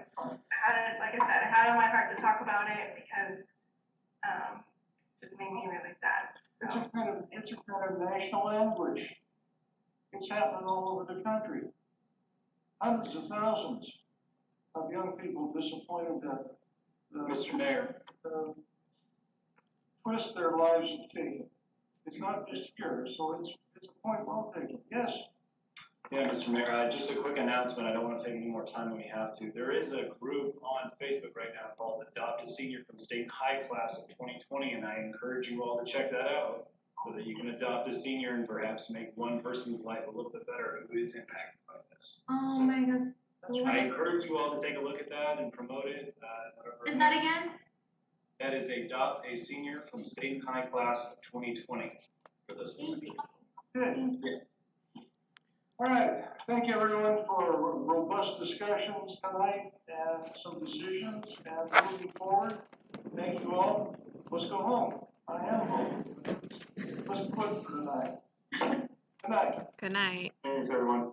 Speaker 8: had it, like I said, I had it on my heart to talk about it because it just made me really sad.
Speaker 1: It's a kind of national language. It's happening all over the country. Hundreds of thousands of young people disappointed that
Speaker 4: Mr. Mayor.
Speaker 1: twist their lives have taken. It's not just here, so it's a point well taken. Yes.
Speaker 4: Yeah, Mr. Mayor, just a quick announcement. I don't want to take any more time than we have to. There is a group on Facebook right now called Adopt a Senior from Stayton High Class of 2020, and I encourage you all to check that out so that you can adopt a senior and perhaps make one person's life a little bit better who is impacted by this.
Speaker 3: Oh
Speaker 4: So,
Speaker 3: my God.
Speaker 4: I encourage you all to take a look at that and promote it.
Speaker 3: Is that again?
Speaker 4: That is Adopt a Senior from Stayton High Class of 2020 for this listening.
Speaker 1: Good. All right. Thank you, everyone, for robust discussions tonight and some decisions. And moving forward, thank you all. Let's go home. I am home. Let's quit for tonight. Good night.
Speaker 2: Good night.
Speaker 7: Thanks, everyone.